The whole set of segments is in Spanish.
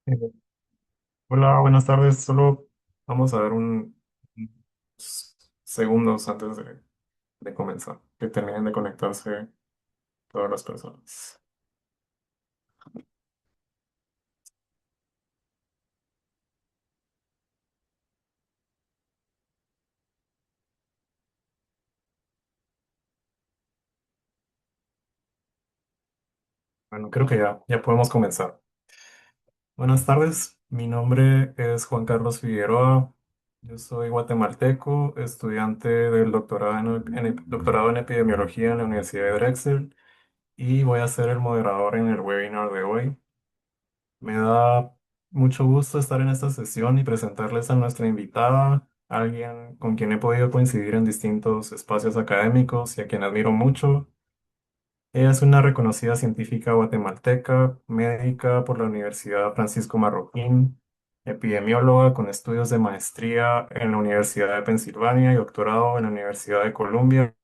Eh, Hola, buenas tardes. Solo vamos a dar unos segundos antes de comenzar, que terminen de conectarse todas las personas. Bueno, creo que ya podemos comenzar. Buenas tardes, mi nombre es Juan Carlos Figueroa. Yo soy guatemalteco, estudiante del doctorado en epidemiología en la Universidad de Drexel y voy a ser el moderador en el webinar de hoy. Me da mucho gusto estar en esta sesión y presentarles a nuestra invitada, alguien con quien he podido coincidir en distintos espacios académicos y a quien admiro mucho. Ella es una reconocida científica guatemalteca, médica por la Universidad Francisco Marroquín, epidemióloga con estudios de maestría en la Universidad de Pensilvania y doctorado en la Universidad de Columbia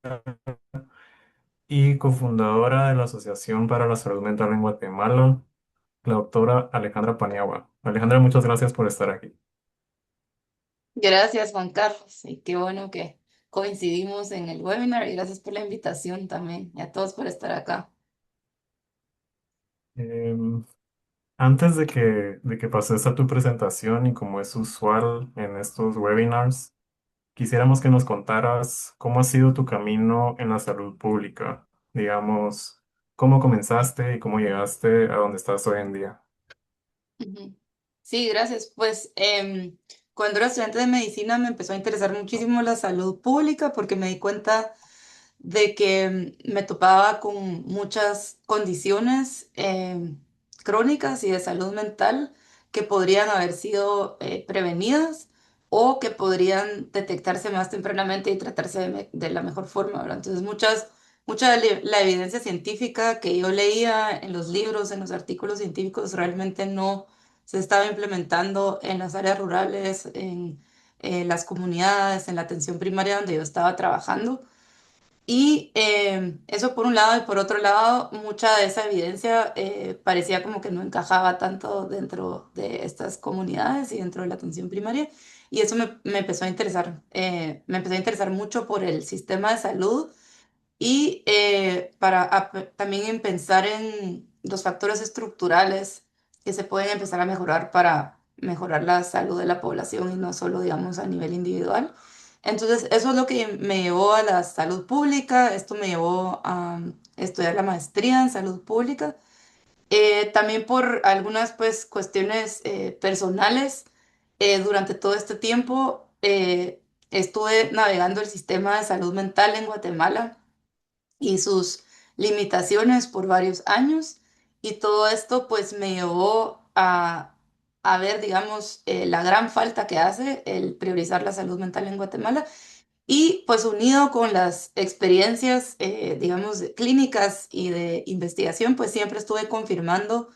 y cofundadora de la Asociación para la Salud Mental en Guatemala, la doctora Alejandra Paniagua. Alejandra, muchas gracias por estar aquí. Gracias, Juan Carlos. Y qué bueno que coincidimos en el webinar y gracias por la invitación también y a todos por estar acá. Em, Antes de que pases a tu presentación y como es usual en estos webinars, quisiéramos que nos contaras cómo ha sido tu camino en la salud pública. Digamos, cómo comenzaste y cómo llegaste a donde estás hoy en día. Ujú. Sí, gracias. Pues cuando era estudiante de medicina me empezó a interesar muchísimo la salud pública porque me di cuenta de que me topaba con muchas condiciones crónicas y de salud mental que podrían haber sido prevenidas o que podrían detectarse más tempranamente y tratarse de la mejor forma, ¿verdad? Entonces, mucha de la evidencia científica que yo leía en los libros, en los artículos científicos, realmente no se estaba implementando en las áreas rurales, en las comunidades, en la atención primaria donde yo estaba trabajando. Y eso por un lado, y por otro lado, mucha de esa evidencia parecía como que no encajaba tanto dentro de estas comunidades y dentro de la atención primaria. Y eso me empezó a interesar, me empezó a interesar mucho por el sistema de salud y también en pensar en los factores estructurales que se pueden empezar a mejorar para mejorar la salud de la población y no solo, digamos, a nivel individual. Entonces, eso es lo que me llevó a la salud pública, esto me llevó a estudiar la maestría en salud pública. También por algunas pues cuestiones personales, durante todo este tiempo estuve navegando el sistema de salud mental en Guatemala y sus limitaciones por varios años. Y todo esto pues me llevó a ver, digamos, la gran falta que hace el priorizar la salud mental en Guatemala. Y pues unido con las experiencias, digamos, clínicas y de investigación, pues siempre estuve confirmando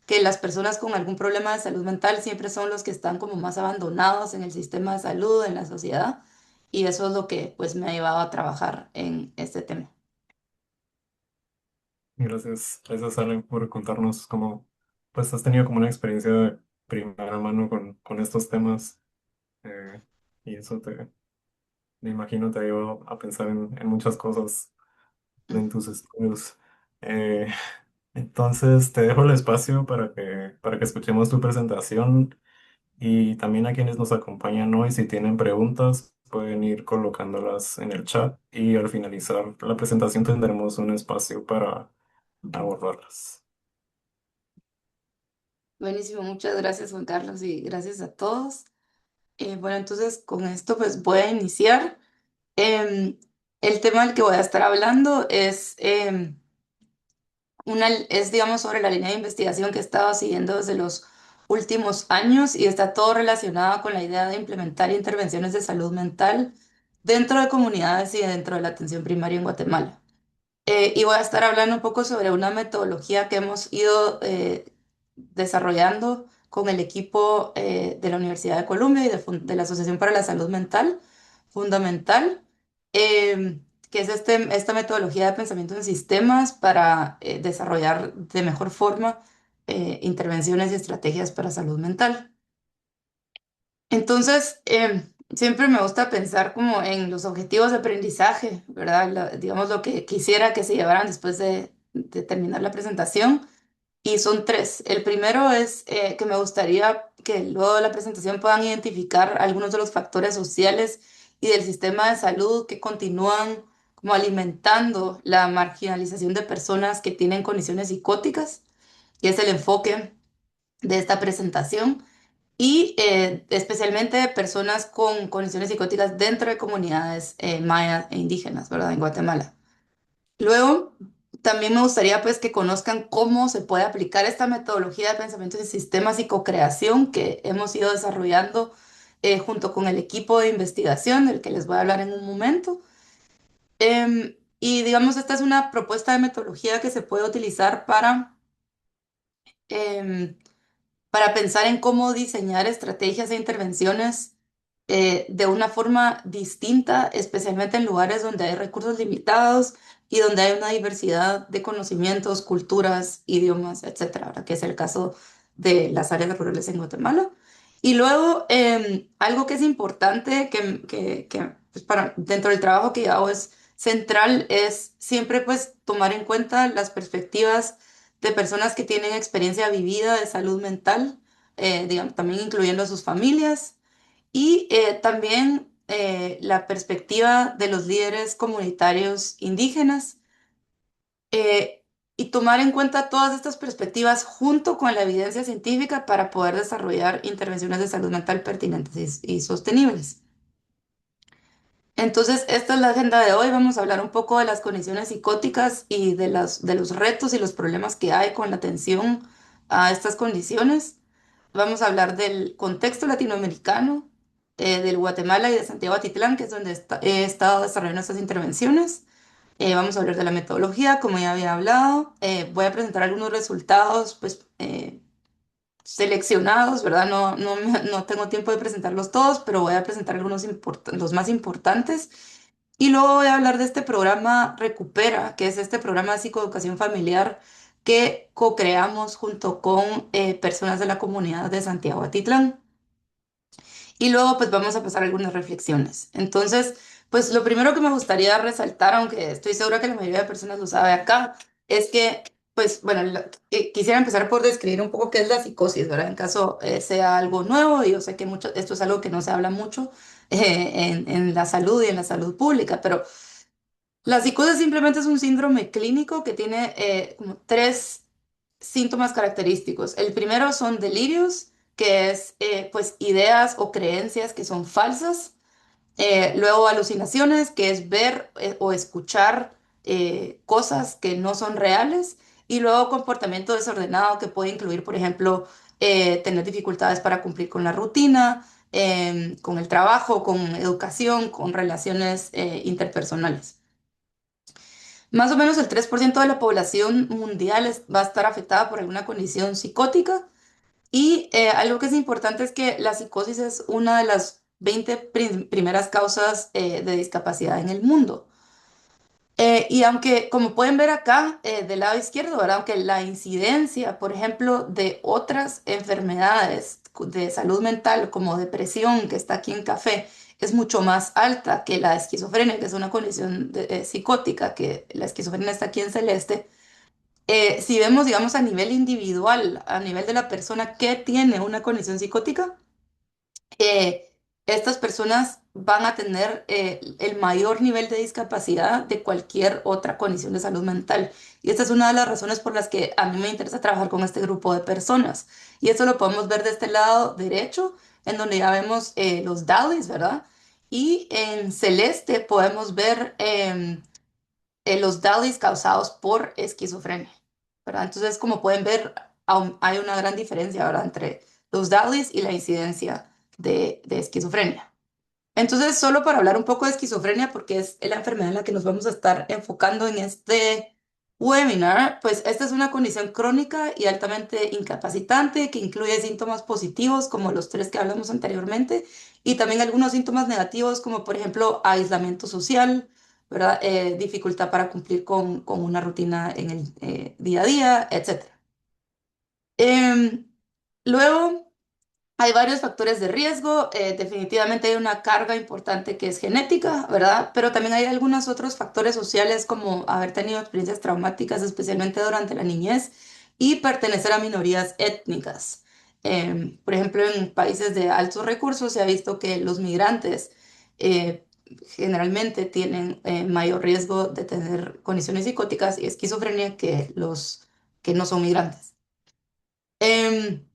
que las personas con algún problema de salud mental siempre son los que están como más abandonados en el sistema de salud, en la sociedad. Y eso es lo que pues me ha llevado a trabajar en este tema. Gracias Ale, por contarnos cómo pues, has tenido como una experiencia de primera mano con estos temas. eh, y eso me imagino te ayudó a pensar en muchas cosas en tus estudios. Eh, entonces, te dejo el espacio para que escuchemos tu presentación y también a quienes nos acompañan hoy, si tienen preguntas, pueden ir colocándolas en el chat y al finalizar la presentación tendremos un espacio para abordarlas. Buenísimo, muchas gracias Juan Carlos y gracias a todos. Bueno, entonces con esto pues voy a iniciar. Em, el tema del que voy a estar hablando es, digamos, sobre la línea de investigación que he estado siguiendo desde los últimos años y está todo relacionado con la idea de implementar intervenciones de salud mental dentro de comunidades y dentro de la atención primaria en Guatemala. Y voy a estar hablando un poco sobre una metodología que hemos ido desarrollando con el equipo de la Universidad de Columbia y de la Asociación para la Salud Mental Fundamental, que es esta metodología de pensamiento en sistemas para desarrollar de mejor forma intervenciones y estrategias para salud mental. Entonces, siempre me gusta pensar como en los objetivos de aprendizaje, ¿verdad? Digamos lo que quisiera que se llevaran después de terminar la presentación. Y son tres. El primero es que me gustaría que luego de la presentación puedan identificar algunos de los factores sociales y del sistema de salud que continúan como alimentando la marginalización de personas que tienen condiciones psicóticas, y es el enfoque de esta presentación. Y especialmente personas con condiciones psicóticas dentro de comunidades mayas e indígenas, ¿verdad? En Guatemala. Luego, también me gustaría pues que conozcan cómo se puede aplicar esta metodología de pensamiento de sistemas y co-creación que hemos ido desarrollando junto con el equipo de investigación del que les voy a hablar en un momento. Y digamos, esta es una propuesta de metodología que se puede utilizar em, para pensar en cómo diseñar estrategias e intervenciones de una forma distinta, especialmente en lugares donde hay recursos limitados y donde hay una diversidad de conocimientos, culturas, idiomas, etcétera, ¿verdad? Que es el caso de las áreas rurales en Guatemala. Y luego, algo que es importante pues, dentro del trabajo que yo hago es central, es siempre pues tomar en cuenta las perspectivas de personas que tienen experiencia vivida de salud mental, digamos, también incluyendo a sus familias, y también la perspectiva de los líderes comunitarios indígenas, eh, y tomar en cuenta todas estas perspectivas junto con la evidencia científica para poder desarrollar intervenciones de salud mental pertinentes y sostenibles. Entonces, esta es la agenda de hoy. Vamos a hablar un poco de las condiciones psicóticas y de los retos y los problemas que hay con la atención a estas condiciones. Vamos a hablar del contexto latinoamericano, del Guatemala y de Santiago Atitlán, que es donde he estado desarrollando estas intervenciones. Vamos a hablar de la metodología, como ya había hablado. Voy a presentar algunos resultados, pues, seleccionados, ¿verdad? No tengo tiempo de presentarlos todos, pero voy a presentar algunos los más importantes. Y luego voy a hablar de este programa Recupera, que es este programa de psicoeducación familiar que co-creamos junto con personas de la comunidad de Santiago Atitlán. Y luego pues vamos a pasar a algunas reflexiones. Entonces, pues lo primero que me gustaría resaltar, aunque estoy segura que la mayoría de personas lo sabe acá, es que, pues bueno, quisiera empezar por describir un poco qué es la psicosis, ¿verdad? En caso sea algo nuevo, y yo sé que mucho, esto es algo que no se habla mucho en la salud y en la salud pública, pero la psicosis simplemente es un síndrome clínico que tiene como tres síntomas característicos. El primero son delirios, que es pues ideas o creencias que son falsas. Luego alucinaciones, que es ver o escuchar cosas que no son reales. Y luego comportamiento desordenado, que puede incluir, por ejemplo, tener dificultades para cumplir con la rutina, con el trabajo, con educación, con relaciones interpersonales. Más o menos el 3% de la población mundial va a estar afectada por alguna condición psicótica. Y algo que es importante es que la psicosis es una de las 20 primeras causas de discapacidad en el mundo. Y aunque, como pueden ver acá del lado izquierdo, ¿verdad? Aunque la incidencia, por ejemplo, de otras enfermedades de salud mental como depresión, que está aquí en café, es mucho más alta que la esquizofrenia, que es una condición psicótica, que la esquizofrenia está aquí en celeste. Si vemos, digamos, a nivel individual, a nivel de la persona que tiene una condición psicótica, eh, estas personas van a tener el mayor nivel de discapacidad de cualquier otra condición de salud mental. Y esta es una de las razones por las que a mí me interesa trabajar con este grupo de personas. Y esto lo podemos ver de este lado derecho, en donde ya vemos los DALIs, ¿verdad? Y en celeste podemos ver los DALIs causados por esquizofrenia, ¿verdad? Entonces, como pueden ver, hay una gran diferencia, ¿verdad? Entre los DALIs y la incidencia de esquizofrenia. Entonces, solo para hablar un poco de esquizofrenia, porque es la enfermedad en la que nos vamos a estar enfocando en este webinar, pues esta es una condición crónica y altamente incapacitante que incluye síntomas positivos como los tres que hablamos anteriormente y también algunos síntomas negativos como por ejemplo aislamiento social, ¿verdad? Dificultad para cumplir con una rutina en el día a día, etc. Em, Luego, hay varios factores de riesgo. Definitivamente hay una carga importante que es genética, ¿verdad? Pero también hay algunos otros factores sociales como haber tenido experiencias traumáticas, especialmente durante la niñez, y pertenecer a minorías étnicas. Por ejemplo, en países de altos recursos se ha visto que los migrantes eh, generalmente tienen mayor riesgo de tener condiciones psicóticas y esquizofrenia que los que no son migrantes. Em,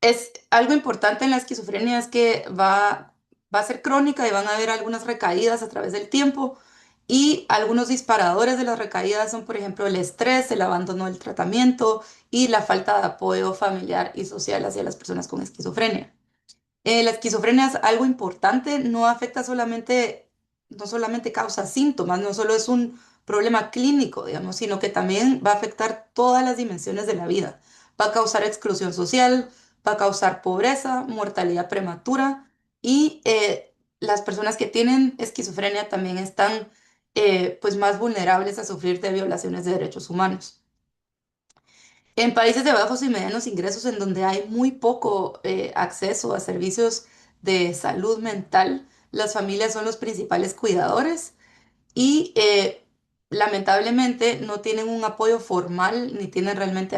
es algo importante en la esquizofrenia es que va a ser crónica y van a haber algunas recaídas a través del tiempo y algunos disparadores de las recaídas son, por ejemplo, el estrés, el abandono del tratamiento y la falta de apoyo familiar y social hacia las personas con esquizofrenia. La esquizofrenia es algo importante, no afecta solamente, no solamente causa síntomas, no solo es un problema clínico, digamos, sino que también va a afectar todas las dimensiones de la vida. Va a causar exclusión social, va a causar pobreza, mortalidad prematura y las personas que tienen esquizofrenia también están pues más vulnerables a sufrir de violaciones de derechos humanos. En países de bajos y medianos ingresos, en donde hay muy poco acceso a servicios de salud mental, las familias son los principales cuidadores y lamentablemente no tienen un apoyo formal ni tienen realmente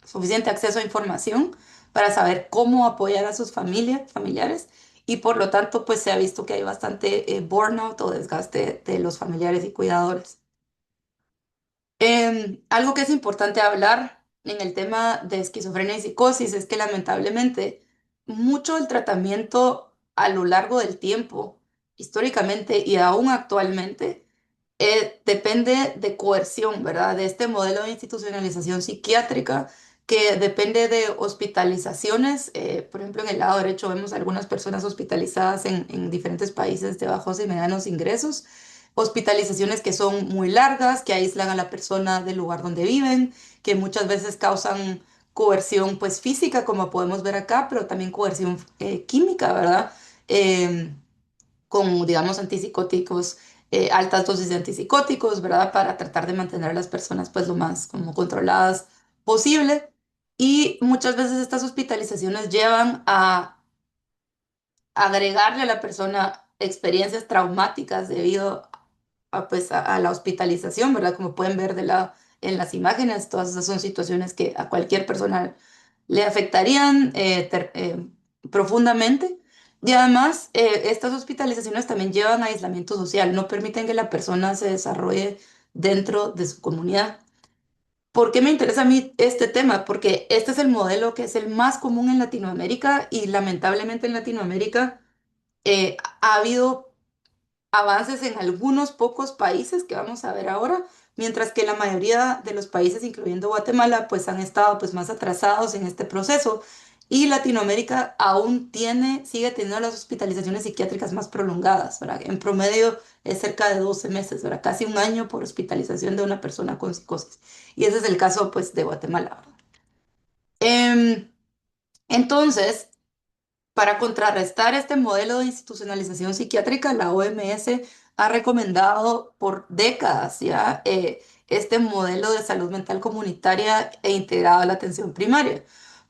suficiente acceso a información para saber cómo apoyar a sus familiares y por lo tanto pues se ha visto que hay bastante burnout o desgaste de los familiares y cuidadores. Algo que es importante hablar en el tema de esquizofrenia y psicosis es que lamentablemente mucho del tratamiento a lo largo del tiempo, históricamente y aún actualmente, depende de coerción, ¿verdad? De este modelo de institucionalización psiquiátrica que depende de hospitalizaciones. Por ejemplo, en el lado derecho vemos algunas personas hospitalizadas en diferentes países de bajos y medianos ingresos. Hospitalizaciones que son muy largas, que aíslan a la persona del lugar donde viven, que muchas veces causan coerción pues física, como podemos ver acá, pero también coerción química, ¿verdad? Em, con, digamos, antipsicóticos, altas dosis de antipsicóticos, ¿verdad? Para tratar de mantener a las personas pues lo más como controladas posible. Y muchas veces estas hospitalizaciones llevan a agregarle a la persona experiencias traumáticas debido pues, a la hospitalización, ¿verdad? Como pueden ver en las imágenes, todas esas son situaciones que a cualquier persona le afectarían profundamente. Y además, estas hospitalizaciones también llevan a aislamiento social, no permiten que la persona se desarrolle dentro de su comunidad. ¿Por qué me interesa a mí este tema? Porque este es el modelo que es el más común en Latinoamérica y lamentablemente en Latinoamérica ha habido avances en algunos pocos países que vamos a ver ahora, mientras que la mayoría de los países, incluyendo Guatemala, pues han estado pues más atrasados en este proceso. Y Latinoamérica aún sigue teniendo las hospitalizaciones psiquiátricas más prolongadas, ¿verdad? En promedio es cerca de 12 meses, ¿verdad? Casi un año por hospitalización de una persona con psicosis. Y ese es el caso, pues, de Guatemala, ¿verdad? Em, entonces, para contrarrestar este modelo de institucionalización psiquiátrica, la OMS ha recomendado por décadas ya este modelo de salud mental comunitaria e integrado a la atención primaria.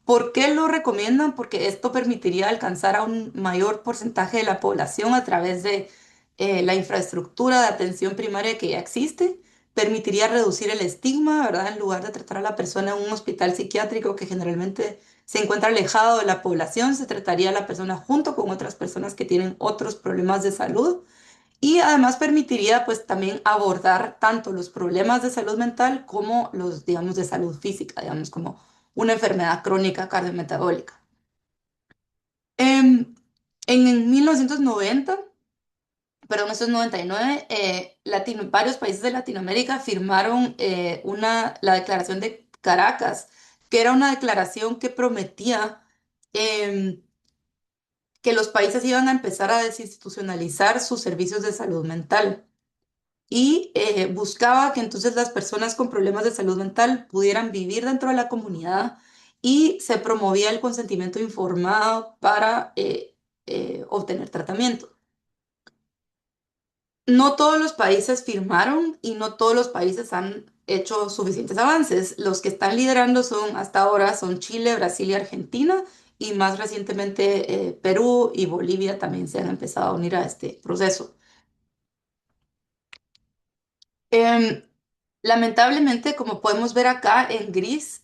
¿Por qué lo recomiendan? Porque esto permitiría alcanzar a un mayor porcentaje de la población a través de la infraestructura de atención primaria que ya existe. Permitiría reducir el estigma, ¿verdad? En lugar de tratar a la persona en un hospital psiquiátrico que generalmente se encuentra alejado de la población, se trataría a la persona junto con otras personas que tienen otros problemas de salud y además permitiría pues también abordar tanto los problemas de salud mental como los, digamos, de salud física, digamos, como una enfermedad crónica cardiometabólica. Em, en 1990, perdón, esto es 99, varios países de Latinoamérica firmaron la Declaración de Caracas, que era una declaración que prometía em, que los países iban a empezar a desinstitucionalizar sus servicios de salud mental y buscaba que entonces las personas con problemas de salud mental pudieran vivir dentro de la comunidad y se promovía el consentimiento informado para obtener tratamiento. No todos los países firmaron y no todos los países han hecho suficientes avances. Los que están liderando son, hasta ahora, son Chile, Brasil y Argentina, y más recientemente Perú y Bolivia también se han empezado a unir a este proceso. Em, Lamentablemente, como podemos ver acá en gris,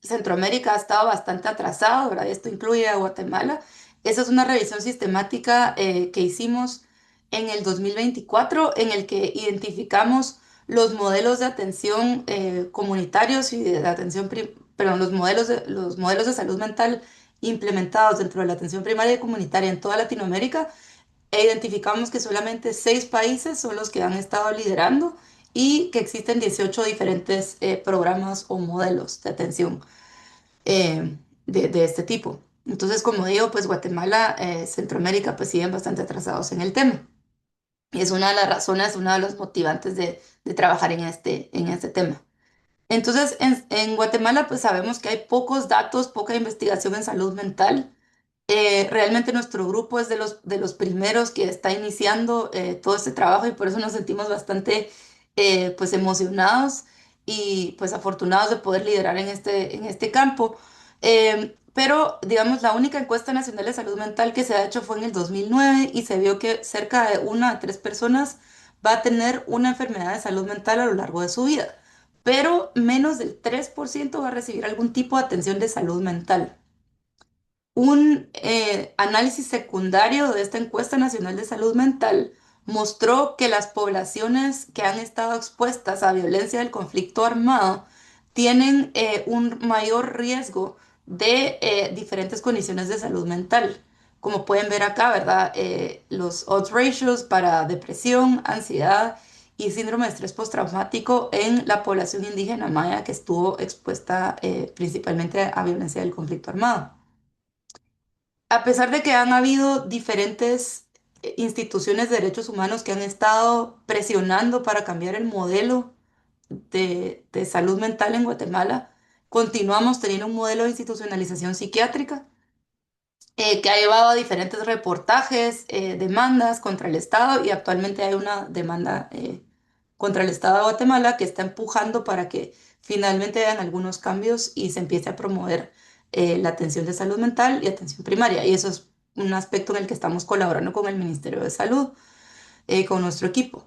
Centroamérica ha estado bastante atrasado, ¿verdad? Esto incluye a Guatemala. Esa es una revisión sistemática que hicimos en el 2024, en el que identificamos los modelos de atención comunitarios y de atención, perdón, los modelos de salud mental implementados dentro de la atención primaria y comunitaria en toda Latinoamérica, e identificamos que solamente 6 países son los que han estado liderando y que existen 18 diferentes programas o modelos de atención de este tipo. Entonces, como digo, pues Guatemala, Centroamérica, pues siguen bastante atrasados en el tema. Y es una de las razones, uno de los motivantes de trabajar en este tema. Entonces, en Guatemala, pues sabemos que hay pocos datos, poca investigación en salud mental. Realmente nuestro grupo es de los primeros que está iniciando todo este trabajo y por eso nos sentimos bastante pues emocionados y pues afortunados de poder liderar en este campo. Pero digamos, la única encuesta nacional de salud mental que se ha hecho fue en el 2009 y se vio que cerca de 1 a 3 personas va a tener una enfermedad de salud mental a lo largo de su vida, pero menos del 3% va a recibir algún tipo de atención de salud mental. Un análisis secundario de esta encuesta nacional de salud mental mostró que las poblaciones que han estado expuestas a violencia del conflicto armado tienen un mayor riesgo de diferentes condiciones de salud mental. Como pueden ver acá, ¿verdad? Los odds ratios para depresión, ansiedad y síndrome de estrés postraumático en la población indígena maya que estuvo expuesta principalmente a violencia del conflicto armado. A pesar de que han habido diferentes instituciones de derechos humanos que han estado presionando para cambiar el modelo de salud mental en Guatemala, continuamos teniendo un modelo de institucionalización psiquiátrica que ha llevado a diferentes reportajes, demandas contra el Estado y actualmente hay una demanda contra el Estado de Guatemala que está empujando para que finalmente hayan algunos cambios y se empiece a promover la atención de salud mental y atención primaria. Y eso es un aspecto en el que estamos colaborando con el Ministerio de Salud, con nuestro equipo.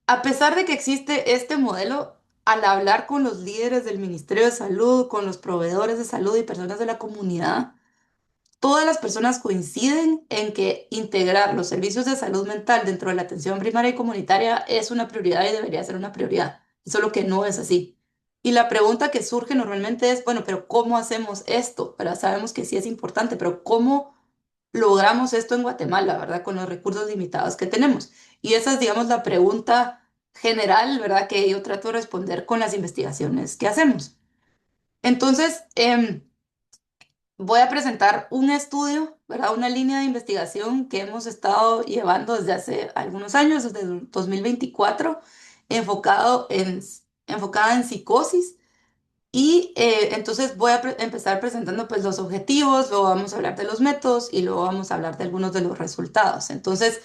A pesar de que existe este modelo, al hablar con los líderes del Ministerio de Salud, con los proveedores de salud y personas de la comunidad, todas las personas coinciden en que integrar los servicios de salud mental dentro de la atención primaria y comunitaria es una prioridad y debería ser una prioridad. Solo que no es así. Y la pregunta que surge normalmente es, bueno, pero ¿cómo hacemos esto? Pero sabemos que sí es importante, pero ¿cómo logramos esto en Guatemala, verdad? Con los recursos limitados que tenemos. Y esa es, digamos, la pregunta general, ¿verdad? Que yo trato de responder con las investigaciones que hacemos. Entonces, voy a presentar un estudio, ¿verdad? Una línea de investigación que hemos estado llevando desde hace algunos años, desde el 2024, enfocado enfocada en psicosis. Y entonces voy a empezar presentando pues los objetivos, luego vamos a hablar de los métodos y luego vamos a hablar de algunos de los resultados. Entonces,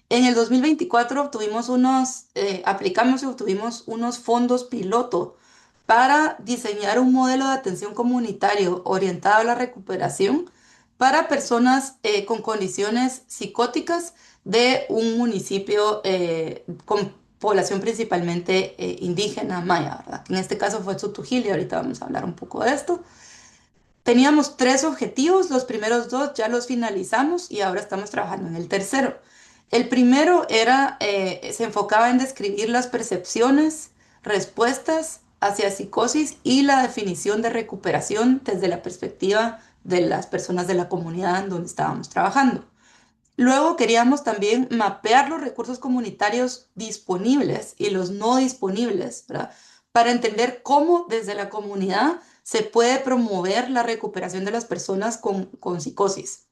en el 2024 aplicamos y obtuvimos unos fondos piloto para diseñar un modelo de atención comunitario orientado a la recuperación para personas con condiciones psicóticas de un municipio con población principalmente indígena maya, ¿verdad? Que en este caso fue Tsutujil y ahorita vamos a hablar un poco de esto. Teníamos 3 objetivos, los primeros 2 ya los finalizamos y ahora estamos trabajando en el tercero. El primero se enfocaba en describir las percepciones, respuestas hacia psicosis y la definición de recuperación desde la perspectiva de las personas de la comunidad en donde estábamos trabajando. Luego queríamos también mapear los recursos comunitarios disponibles y los no disponibles, ¿verdad? Para entender cómo desde la comunidad se puede promover la recuperación de las personas con psicosis.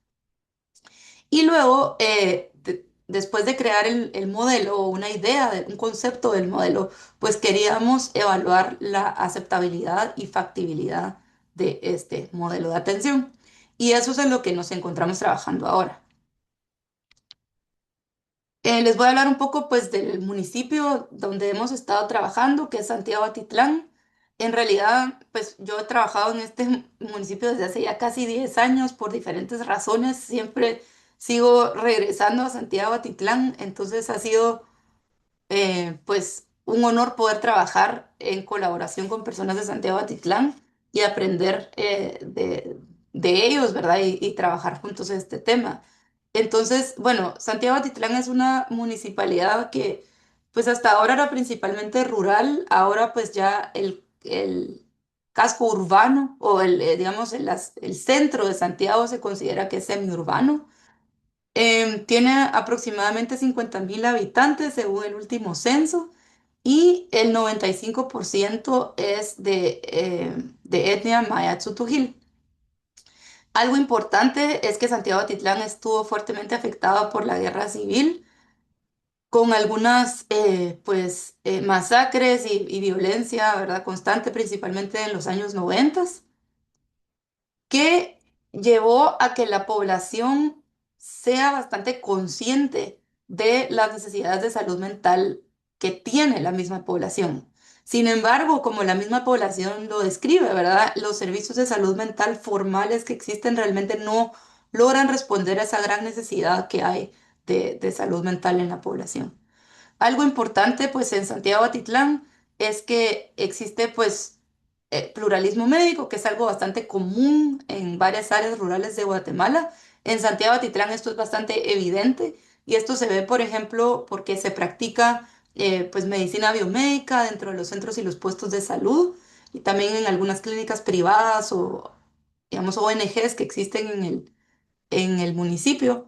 Y luego, después de crear el modelo o una idea, un concepto del modelo, pues queríamos evaluar la aceptabilidad y factibilidad de este modelo de atención. Y eso es en lo que nos encontramos trabajando ahora. Les voy a hablar un poco pues del municipio donde hemos estado trabajando, que es Santiago Atitlán. En realidad, pues yo he trabajado en este municipio desde hace ya casi 10 años por diferentes razones. Siempre sigo regresando a Santiago Atitlán, entonces ha sido pues un honor poder trabajar en colaboración con personas de Santiago Atitlán y aprender de ellos, ¿verdad? Y trabajar juntos en este tema. Entonces, bueno, Santiago Atitlán es una municipalidad que pues hasta ahora era principalmente rural, ahora pues ya el casco urbano o digamos el centro de Santiago se considera que es semiurbano. Tiene aproximadamente 50.000 habitantes según el último censo y el 95% es de etnia maya tzutujil. Algo importante es que Santiago Atitlán estuvo fuertemente afectado por la guerra civil, con algunas masacres y violencia, ¿verdad? Constante, principalmente en los años 90, que llevó a que la población sea bastante consciente de las necesidades de salud mental que tiene la misma población. Sin embargo, como la misma población lo describe, ¿verdad? Los servicios de salud mental formales que existen realmente no logran responder a esa gran necesidad que hay de salud mental en la población. Algo importante, pues, en Santiago Atitlán es que existe, pues, pluralismo médico, que es algo bastante común en varias áreas rurales de Guatemala. En Santiago Atitlán esto es bastante evidente y esto se ve, por ejemplo, porque se practica, pues, medicina biomédica dentro de los centros y los puestos de salud y también en algunas clínicas privadas o, digamos, ONGs que existen en el municipio.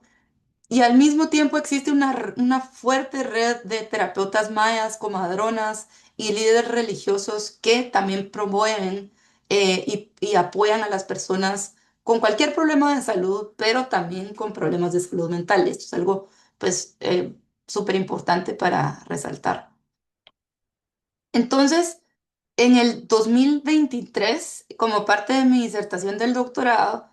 Y al mismo tiempo existe una fuerte red de terapeutas mayas, comadronas y líderes religiosos que también promueven y apoyan a las personas con cualquier problema de salud, pero también con problemas de salud mental. Esto es algo, pues, súper importante para resaltar. Entonces, en el 2023, como parte de mi disertación del doctorado,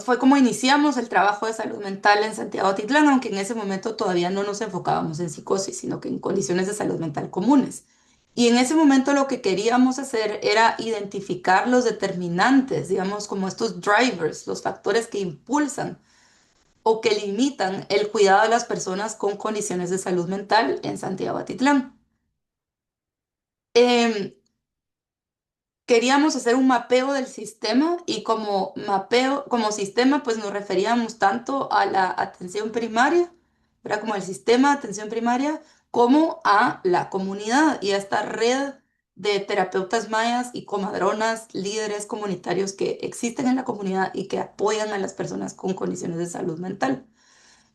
fue como iniciamos el trabajo de salud mental en Santiago Atitlán, aunque en ese momento todavía no nos enfocábamos en psicosis, sino que en condiciones de salud mental comunes. Y en ese momento lo que queríamos hacer era identificar los determinantes, digamos, como estos drivers, los factores que impulsan o que limitan el cuidado de las personas con condiciones de salud mental en Santiago Atitlán. Em, Queríamos hacer un mapeo del sistema y como mapeo, como sistema, pues nos referíamos tanto a la atención primaria, era como el sistema de atención primaria, como a la comunidad y a esta red de terapeutas mayas y comadronas, líderes comunitarios que existen en la comunidad y que apoyan a las personas con condiciones de salud mental.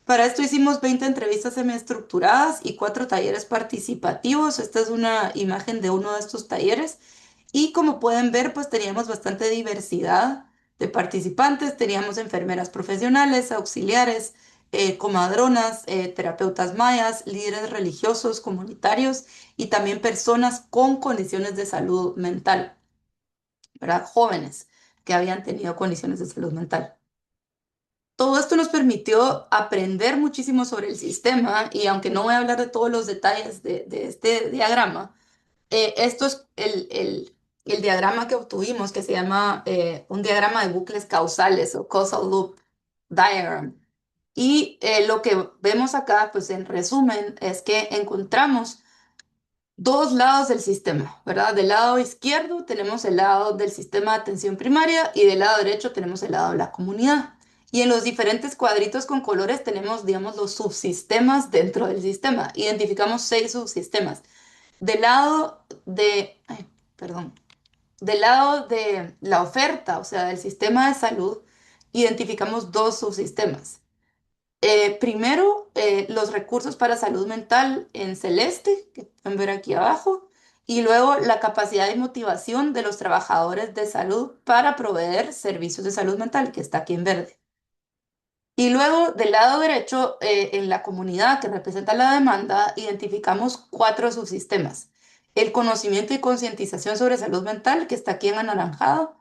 Para esto hicimos 20 entrevistas semiestructuradas y 4 talleres participativos. Esta es una imagen de uno de estos talleres. Y como pueden ver, pues teníamos bastante diversidad de participantes. Teníamos enfermeras profesionales, auxiliares, comadronas, terapeutas mayas, líderes religiosos, comunitarios y también personas con condiciones de salud mental, ¿verdad? Jóvenes que habían tenido condiciones de salud mental. Todo esto nos permitió aprender muchísimo sobre el sistema y aunque no voy a hablar de todos los detalles de este diagrama, esto es el diagrama que obtuvimos que se llama un diagrama de bucles causales o causal loop diagram. Y lo que vemos acá, pues en resumen, es que encontramos dos lados del sistema, ¿verdad? Del lado izquierdo tenemos el lado del sistema de atención primaria y del lado derecho tenemos el lado de la comunidad. Y en los diferentes cuadritos con colores tenemos, digamos, los subsistemas dentro del sistema. Identificamos 6 subsistemas. Del lado ay, perdón, del lado de la oferta, o sea, del sistema de salud, identificamos dos subsistemas. Primero, los recursos para salud mental en celeste, que pueden ver aquí abajo, y luego la capacidad y motivación de los trabajadores de salud para proveer servicios de salud mental, que está aquí en verde. Y luego, del lado derecho, en la comunidad que representa la demanda, identificamos 4 subsistemas. El conocimiento y concientización sobre salud mental, que está aquí en anaranjado,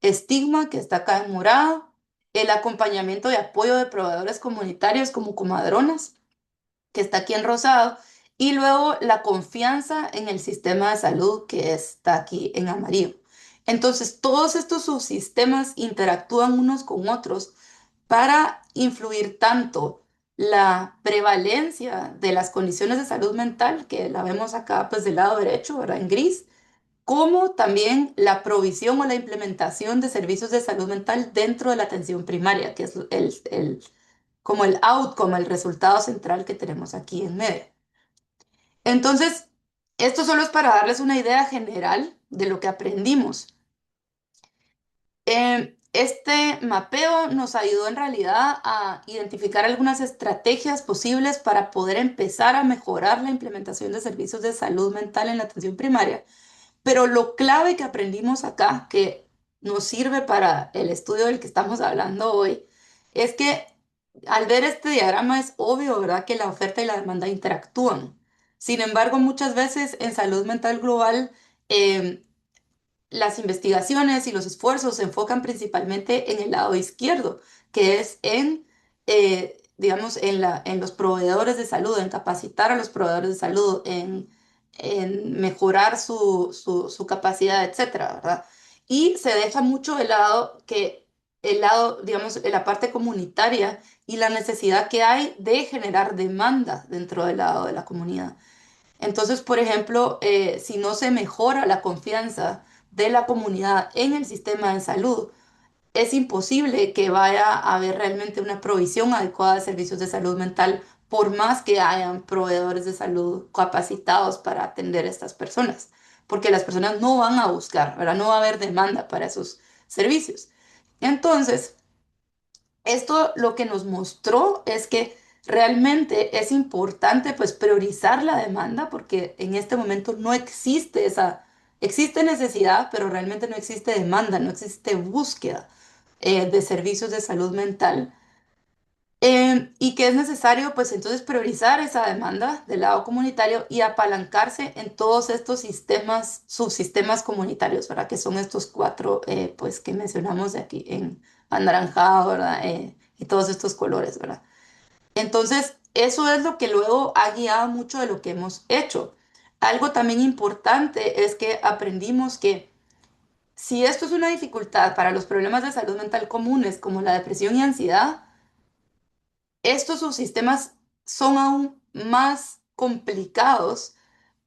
estigma, que está acá en morado, el acompañamiento y apoyo de proveedores comunitarios como Comadronas, que está aquí en rosado, y luego la confianza en el sistema de salud, que está aquí en amarillo. Entonces, todos estos subsistemas interactúan unos con otros para influir tanto la prevalencia de las condiciones de salud mental, que la vemos acá pues del lado derecho, ¿verdad? En gris, como también la provisión o la implementación de servicios de salud mental dentro de la atención primaria, que es como el outcome, el resultado central que tenemos aquí en medio. Entonces, esto solo es para darles una idea general de lo que aprendimos. Este mapeo nos ayudó en realidad a identificar algunas estrategias posibles para poder empezar a mejorar la implementación de servicios de salud mental en la atención primaria. Pero lo clave que aprendimos acá, que nos sirve para el estudio del que estamos hablando hoy, es que al ver este diagrama es obvio, ¿verdad?, que la oferta y la demanda interactúan. Sin embargo, muchas veces en salud mental global, eh, las investigaciones y los esfuerzos se enfocan principalmente en el lado izquierdo, que es digamos, en los proveedores de salud, en capacitar a los proveedores de salud, en mejorar su capacidad, etcétera, ¿verdad? Y se deja mucho de lado digamos, la parte comunitaria y la necesidad que hay de generar demanda dentro del lado de la comunidad. Entonces, por ejemplo, si no se mejora la confianza de la comunidad en el sistema de salud, es imposible que vaya a haber realmente una provisión adecuada de servicios de salud mental, por más que hayan proveedores de salud capacitados para atender a estas personas, porque las personas no van a buscar, ¿verdad? No va a haber demanda para esos servicios. Entonces, esto lo que nos mostró es que realmente es importante pues priorizar la demanda porque en este momento no existe existe necesidad, pero realmente no existe demanda, no existe búsqueda de servicios de salud mental. Y que es necesario pues entonces priorizar esa demanda del lado comunitario y apalancarse en todos estos sistemas, subsistemas comunitarios, ¿verdad? Que son estos cuatro pues que mencionamos de aquí en anaranjado, ¿verdad? Y todos estos colores, ¿verdad? Entonces, eso es lo que luego ha guiado mucho de lo que hemos hecho. Algo también importante es que aprendimos que si esto es una dificultad para los problemas de salud mental comunes como la depresión y ansiedad, estos subsistemas son aún más complicados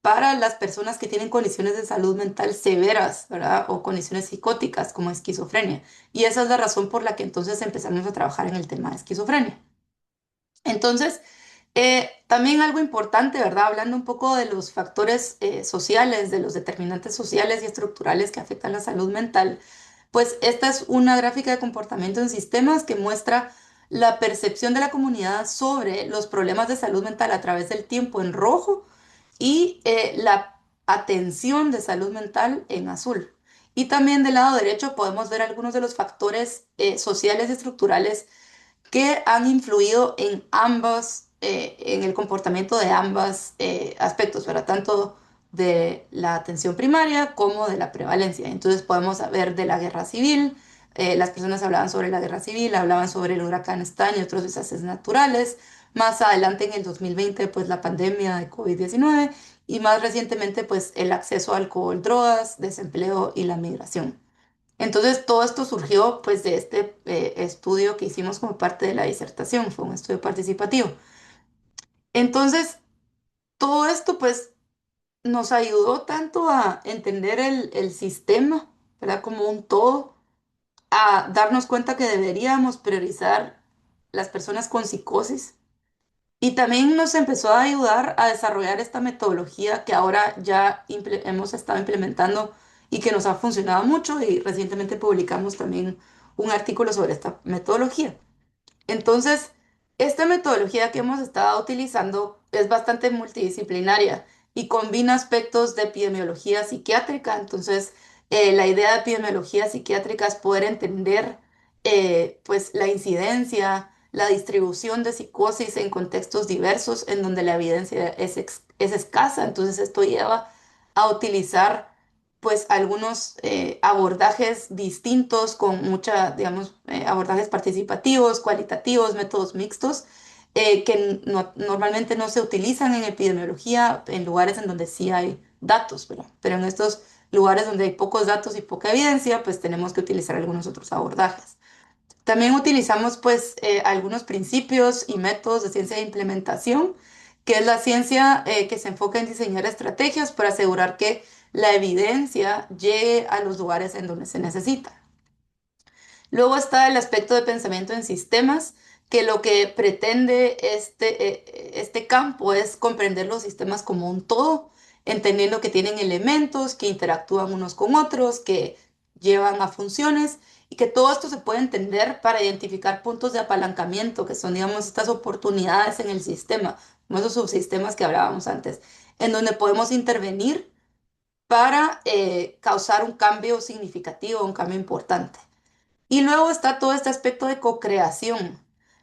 para las personas que tienen condiciones de salud mental severas, ¿verdad? O condiciones psicóticas como esquizofrenia. Y esa es la razón por la que entonces empezamos a trabajar en el tema de esquizofrenia. Entonces, también algo importante, ¿verdad? Hablando un poco de los factores sociales, de los determinantes sociales y estructurales que afectan la salud mental, pues esta es una gráfica de comportamiento en sistemas que muestra la percepción de la comunidad sobre los problemas de salud mental a través del tiempo en rojo y la atención de salud mental en azul. Y también del lado derecho podemos ver algunos de los factores sociales y estructurales que han influido en ambos, en el comportamiento de ambos aspectos, ¿verdad? Tanto de la atención primaria como de la prevalencia. Entonces podemos ver de la guerra civil, las personas hablaban sobre la guerra civil, hablaban sobre el huracán Stan y otros desastres naturales. Más adelante en el 2020, pues la pandemia de COVID-19 y más recientemente, pues el acceso a alcohol, drogas, desempleo y la migración. Entonces, todo esto surgió pues de este estudio que hicimos como parte de la disertación, fue un estudio participativo. Entonces, todo esto pues nos ayudó tanto a entender el sistema, ¿verdad? Como un todo, a darnos cuenta que deberíamos priorizar las personas con psicosis y también nos empezó a ayudar a desarrollar esta metodología que ahora ya hemos estado implementando y que nos ha funcionado mucho y recientemente publicamos también un artículo sobre esta metodología. Entonces, esta metodología que hemos estado utilizando es bastante multidisciplinaria y combina aspectos de epidemiología psiquiátrica. Entonces, la idea de epidemiología psiquiátrica es poder entender pues la incidencia, la distribución de psicosis en contextos diversos en donde la evidencia es escasa. Entonces, esto lleva a utilizar pues algunos abordajes distintos con digamos, abordajes participativos, cualitativos, métodos mixtos, que normalmente no se utilizan en epidemiología en lugares en donde sí hay datos, ¿verdad? Pero en estos lugares donde hay pocos datos y poca evidencia, pues tenemos que utilizar algunos otros abordajes. También utilizamos pues algunos principios y métodos de ciencia de implementación, que es la ciencia que se enfoca en diseñar estrategias para asegurar que la evidencia llegue a los lugares en donde se necesita. Luego está el aspecto de pensamiento en sistemas, que lo que pretende este campo es comprender los sistemas como un todo, entendiendo que tienen elementos que interactúan unos con otros, que llevan a funciones y que todo esto se puede entender para identificar puntos de apalancamiento, que son, digamos, estas oportunidades en el sistema, como esos subsistemas que hablábamos antes, en donde podemos intervenir para causar un cambio significativo, un cambio importante. Y luego está todo este aspecto de co-creación,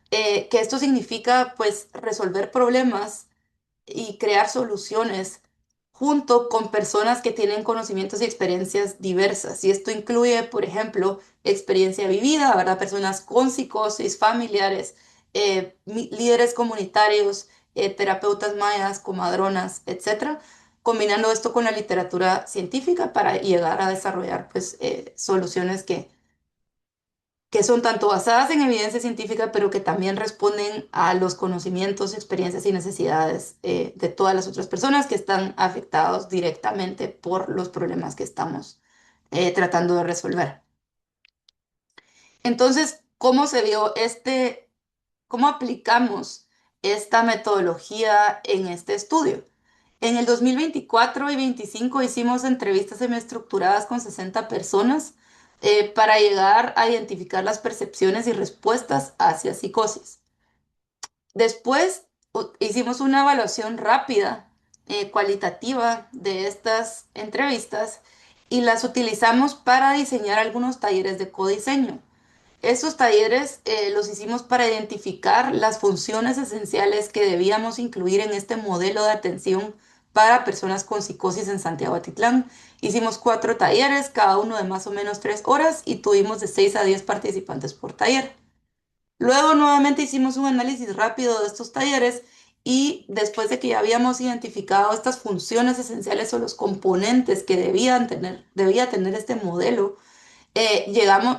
que esto significa pues resolver problemas y crear soluciones junto con personas que tienen conocimientos y experiencias diversas. Y esto incluye, por ejemplo, experiencia vivida, ¿verdad? Personas con psicosis, familiares, líderes comunitarios, terapeutas mayas, comadronas, etcétera, combinando esto con la literatura científica para llegar a desarrollar pues soluciones que son tanto basadas en evidencia científica, pero que también responden a los conocimientos, experiencias y necesidades de todas las otras personas que están afectados directamente por los problemas que estamos tratando de resolver. Entonces, ¿cómo se vio cómo aplicamos esta metodología en este estudio? En el 2024 y 25 hicimos entrevistas semiestructuradas con 60 personas para llegar a identificar las percepciones y respuestas hacia psicosis. Después hicimos una evaluación rápida, cualitativa de estas entrevistas y las utilizamos para diseñar algunos talleres de codiseño. Estos talleres los hicimos para identificar las funciones esenciales que debíamos incluir en este modelo de atención para personas con psicosis en Santiago Atitlán. Hicimos 4 talleres, cada uno de más o menos 3 horas y tuvimos de 6 a 10 participantes por taller. Luego nuevamente hicimos un análisis rápido de estos talleres y después de que ya habíamos identificado estas funciones esenciales o los componentes que debía tener este modelo,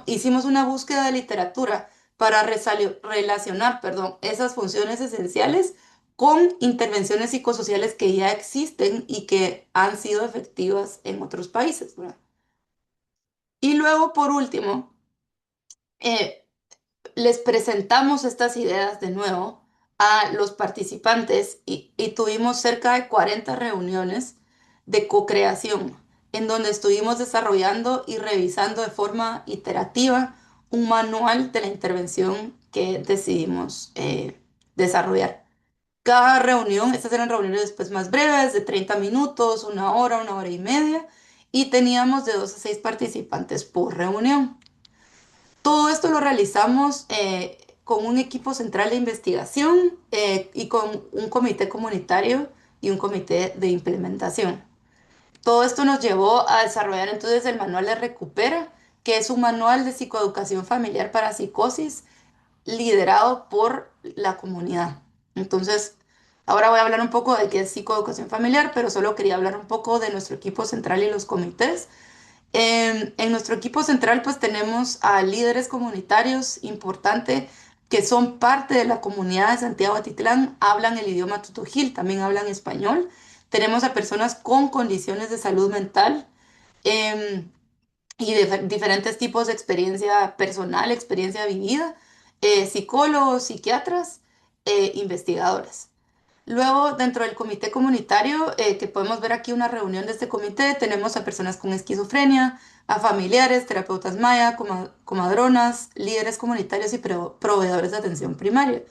hicimos una búsqueda de literatura para relacionar, perdón, esas funciones esenciales con intervenciones psicosociales que ya existen y que han sido efectivas en otros países, ¿verdad? Y luego, por último, eh, les presentamos estas ideas de nuevo a los participantes y tuvimos cerca de 40 reuniones de co-creación, en donde estuvimos desarrollando y revisando de forma iterativa un manual de la intervención que decidimos desarrollar. Cada reunión, estas eran reuniones después más breves, de 30 minutos, 1 hora y media, y teníamos de 2 a 6 participantes por reunión. Todo esto lo realizamos con un equipo central de investigación y con un comité comunitario y un comité de implementación. Todo esto nos llevó a desarrollar entonces el manual de Recupera, que es un manual de psicoeducación familiar para psicosis liderado por la comunidad. Entonces, ahora voy a hablar un poco de qué es psicoeducación familiar, pero solo quería hablar un poco de nuestro equipo central y los comités. En nuestro equipo central pues tenemos a líderes comunitarios importantes que son parte de la comunidad de Santiago Atitlán, hablan el idioma tutujil, también hablan español. Tenemos a personas con condiciones de salud mental em, y de diferentes tipos de experiencia personal, experiencia vivida, psicólogos, psiquiatras, investigadores. Luego, dentro del comité comunitario, que podemos ver aquí una reunión de este comité, tenemos a personas con esquizofrenia, a familiares, terapeutas maya, comadronas, líderes comunitarios y proveedores de atención primaria.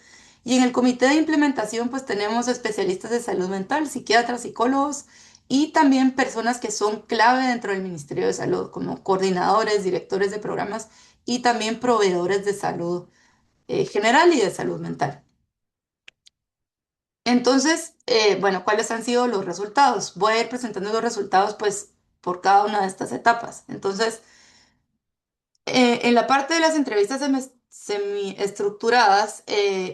Y en el comité de implementación, pues tenemos especialistas de salud mental, psiquiatras, psicólogos y también personas que son clave dentro del Ministerio de Salud, como coordinadores, directores de programas y también proveedores de salud general y de salud mental. Entonces, bueno, ¿cuáles han sido los resultados? Voy a ir presentando los resultados, pues, por cada una de estas etapas. Entonces, en la parte de las entrevistas semi-estructuradas,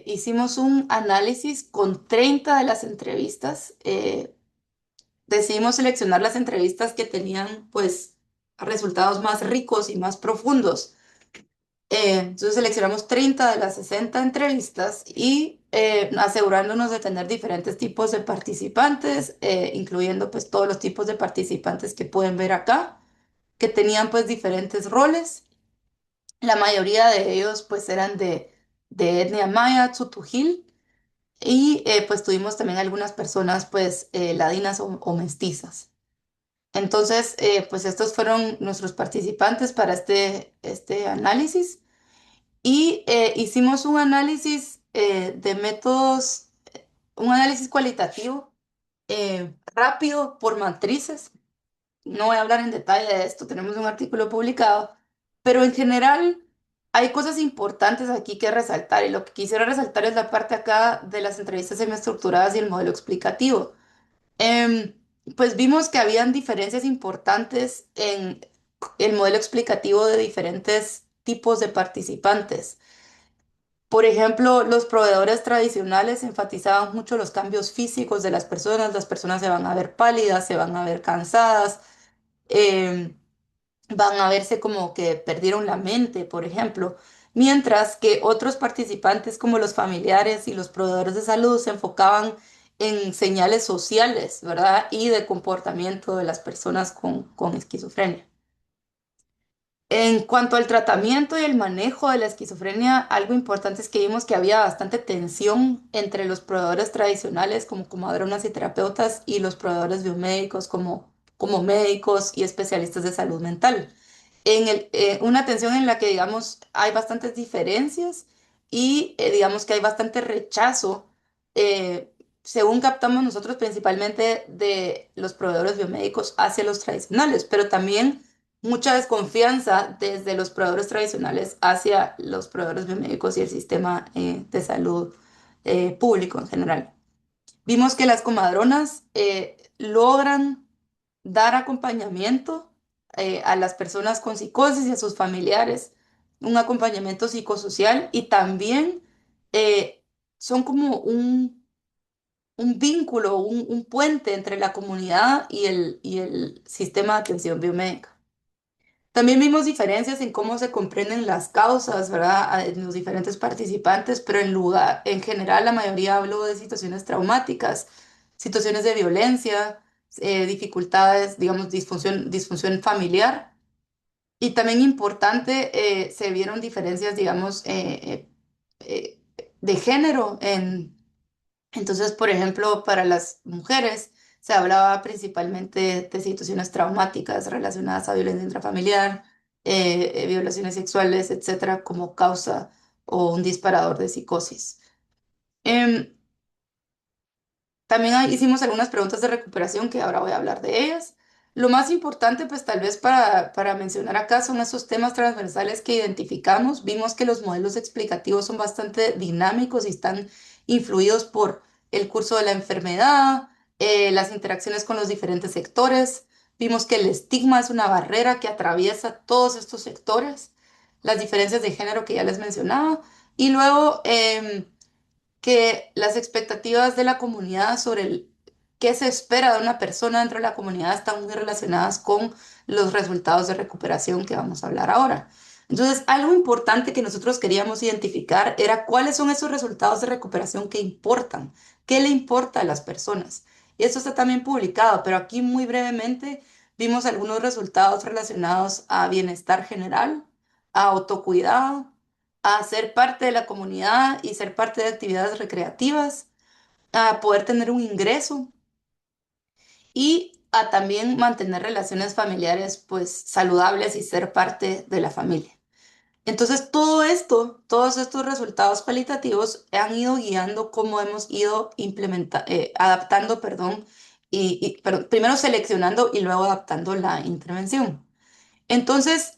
hicimos un análisis con 30 de las entrevistas. Decidimos seleccionar las entrevistas que tenían, pues, resultados más ricos y más profundos. Entonces seleccionamos 30 de las 60 entrevistas y asegurándonos de tener diferentes tipos de participantes, incluyendo pues todos los tipos de participantes que pueden ver acá, que tenían pues diferentes roles. La mayoría de ellos pues eran de etnia maya, tzutujil, y pues tuvimos también algunas personas pues ladinas o mestizas. Entonces, pues estos fueron nuestros participantes para este análisis. Y hicimos un análisis de métodos, un análisis cualitativo rápido por matrices. No voy a hablar en detalle de esto, tenemos un artículo publicado, pero en general hay cosas importantes aquí que resaltar y lo que quisiera resaltar es la parte acá de las entrevistas semiestructuradas y el modelo explicativo. Em, pues vimos que habían diferencias importantes en el modelo explicativo de diferentes tipos de participantes. Por ejemplo, los proveedores tradicionales enfatizaban mucho los cambios físicos de las personas se van a ver pálidas, se van a ver cansadas, eh, van a verse como que perdieron la mente, por ejemplo, mientras que otros participantes como los familiares y los proveedores de salud se enfocaban en señales sociales, ¿verdad? Y de comportamiento de las personas con esquizofrenia. En cuanto al tratamiento y el manejo de la esquizofrenia, algo importante es que vimos que había bastante tensión entre los proveedores tradicionales como comadronas y terapeutas y los proveedores biomédicos como médicos y especialistas de salud mental. Una tensión en la que, digamos, hay bastantes diferencias y digamos que hay bastante rechazo, eh, según captamos nosotros principalmente de los proveedores biomédicos hacia los tradicionales, pero también mucha desconfianza desde los proveedores tradicionales hacia los proveedores biomédicos y el sistema de salud público en general. Vimos que las comadronas logran dar acompañamiento a las personas con psicosis y a sus familiares, un acompañamiento psicosocial y también eh, son como un vínculo, un puente entre la comunidad y el sistema de atención biomédica. También vimos diferencias en cómo se comprenden las causas, ¿verdad? En los diferentes participantes, pero en general la mayoría habló de situaciones traumáticas, situaciones de violencia, dificultades, digamos, disfunción familiar. Y también importante, se vieron diferencias, digamos, de género entonces, por ejemplo, para las mujeres se hablaba principalmente de situaciones traumáticas relacionadas a violencia intrafamiliar, violaciones sexuales, etcétera, como causa o un disparador de psicosis. Em, También hicimos algunas preguntas de recuperación que ahora voy a hablar de ellas. Lo más importante, pues tal vez para mencionar acá son esos temas transversales que identificamos. Vimos que los modelos explicativos son bastante dinámicos y están influidos por el curso de la enfermedad, las interacciones con los diferentes sectores. Vimos que el estigma es una barrera que atraviesa todos estos sectores, las diferencias de género que ya les mencionaba. Y luego, que las expectativas de la comunidad sobre qué se espera de una persona dentro de la comunidad están muy relacionadas con los resultados de recuperación que vamos a hablar ahora. Entonces, algo importante que nosotros queríamos identificar era cuáles son esos resultados de recuperación que importan, qué le importa a las personas. Y esto está también publicado, pero aquí muy brevemente vimos algunos resultados relacionados a bienestar general, a autocuidado, a ser parte de la comunidad y ser parte de actividades recreativas, a poder tener un ingreso y a también mantener relaciones familiares pues saludables y ser parte de la familia. Entonces todo esto, todos estos resultados cualitativos han ido guiando cómo hemos ido adaptando, perdón, perdón, primero seleccionando y luego adaptando la intervención. Entonces,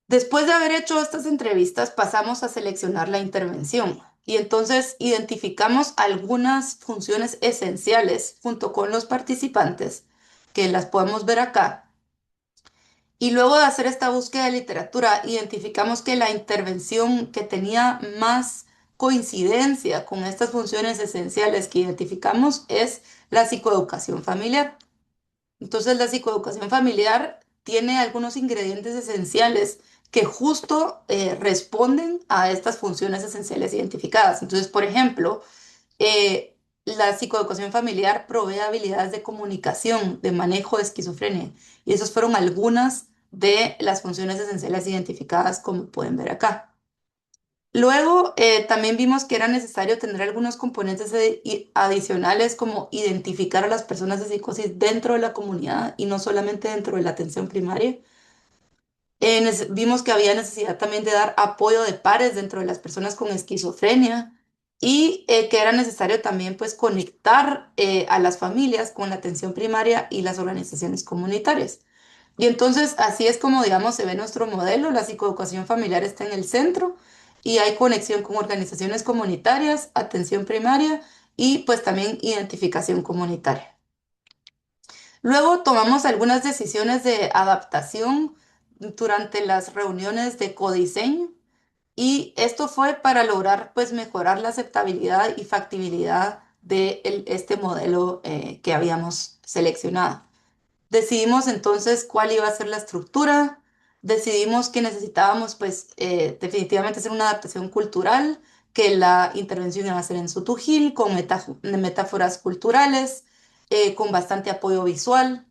después de haber hecho estas entrevistas, pasamos a seleccionar la intervención y entonces identificamos algunas funciones esenciales junto con los participantes que las podemos ver acá. Y luego de hacer esta búsqueda de literatura, identificamos que la intervención que tenía más coincidencia con estas funciones esenciales que identificamos es la psicoeducación familiar. Entonces, la psicoeducación familiar tiene algunos ingredientes esenciales que justo responden a estas funciones esenciales identificadas. Entonces, por ejemplo, la psicoeducación familiar provee habilidades de comunicación, de manejo de esquizofrenia. Y esas fueron algunas de las funciones esenciales identificadas, como pueden ver acá. Luego, también vimos que era necesario tener algunos componentes adicionales como identificar a las personas de psicosis dentro de la comunidad y no solamente dentro de la atención primaria. Vimos que había necesidad también de dar apoyo de pares dentro de las personas con esquizofrenia y que era necesario también pues conectar a las familias con la atención primaria y las organizaciones comunitarias. Y entonces así es como, digamos, se ve nuestro modelo. La psicoeducación familiar está en el centro y hay conexión con organizaciones comunitarias, atención primaria y pues también identificación comunitaria. Luego tomamos algunas decisiones de adaptación durante las reuniones de codiseño y esto fue para lograr pues mejorar la aceptabilidad y factibilidad de este modelo que habíamos seleccionado. Decidimos entonces cuál iba a ser la estructura, decidimos que necesitábamos pues definitivamente hacer una adaptación cultural, que la intervención iba a ser en Sotujil, con metáforas culturales, con bastante apoyo visual,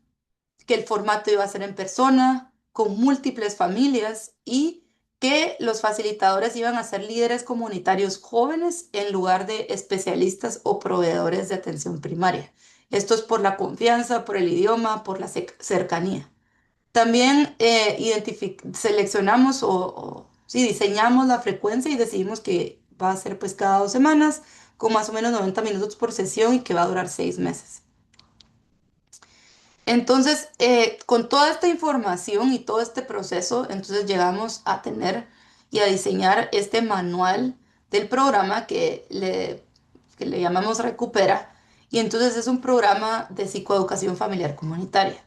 que el formato iba a ser en persona, con múltiples familias y que los facilitadores iban a ser líderes comunitarios jóvenes en lugar de especialistas o proveedores de atención primaria. Esto es por la confianza, por el idioma, por la cercanía. También seleccionamos sí, diseñamos la frecuencia y decidimos que va a ser pues cada 2 semanas con más o menos 90 minutos por sesión y que va a durar 6 meses. Entonces, con toda esta información y todo este proceso, entonces llegamos a tener y a diseñar este manual del programa que le llamamos Recupera. Y entonces es un programa de psicoeducación familiar comunitaria.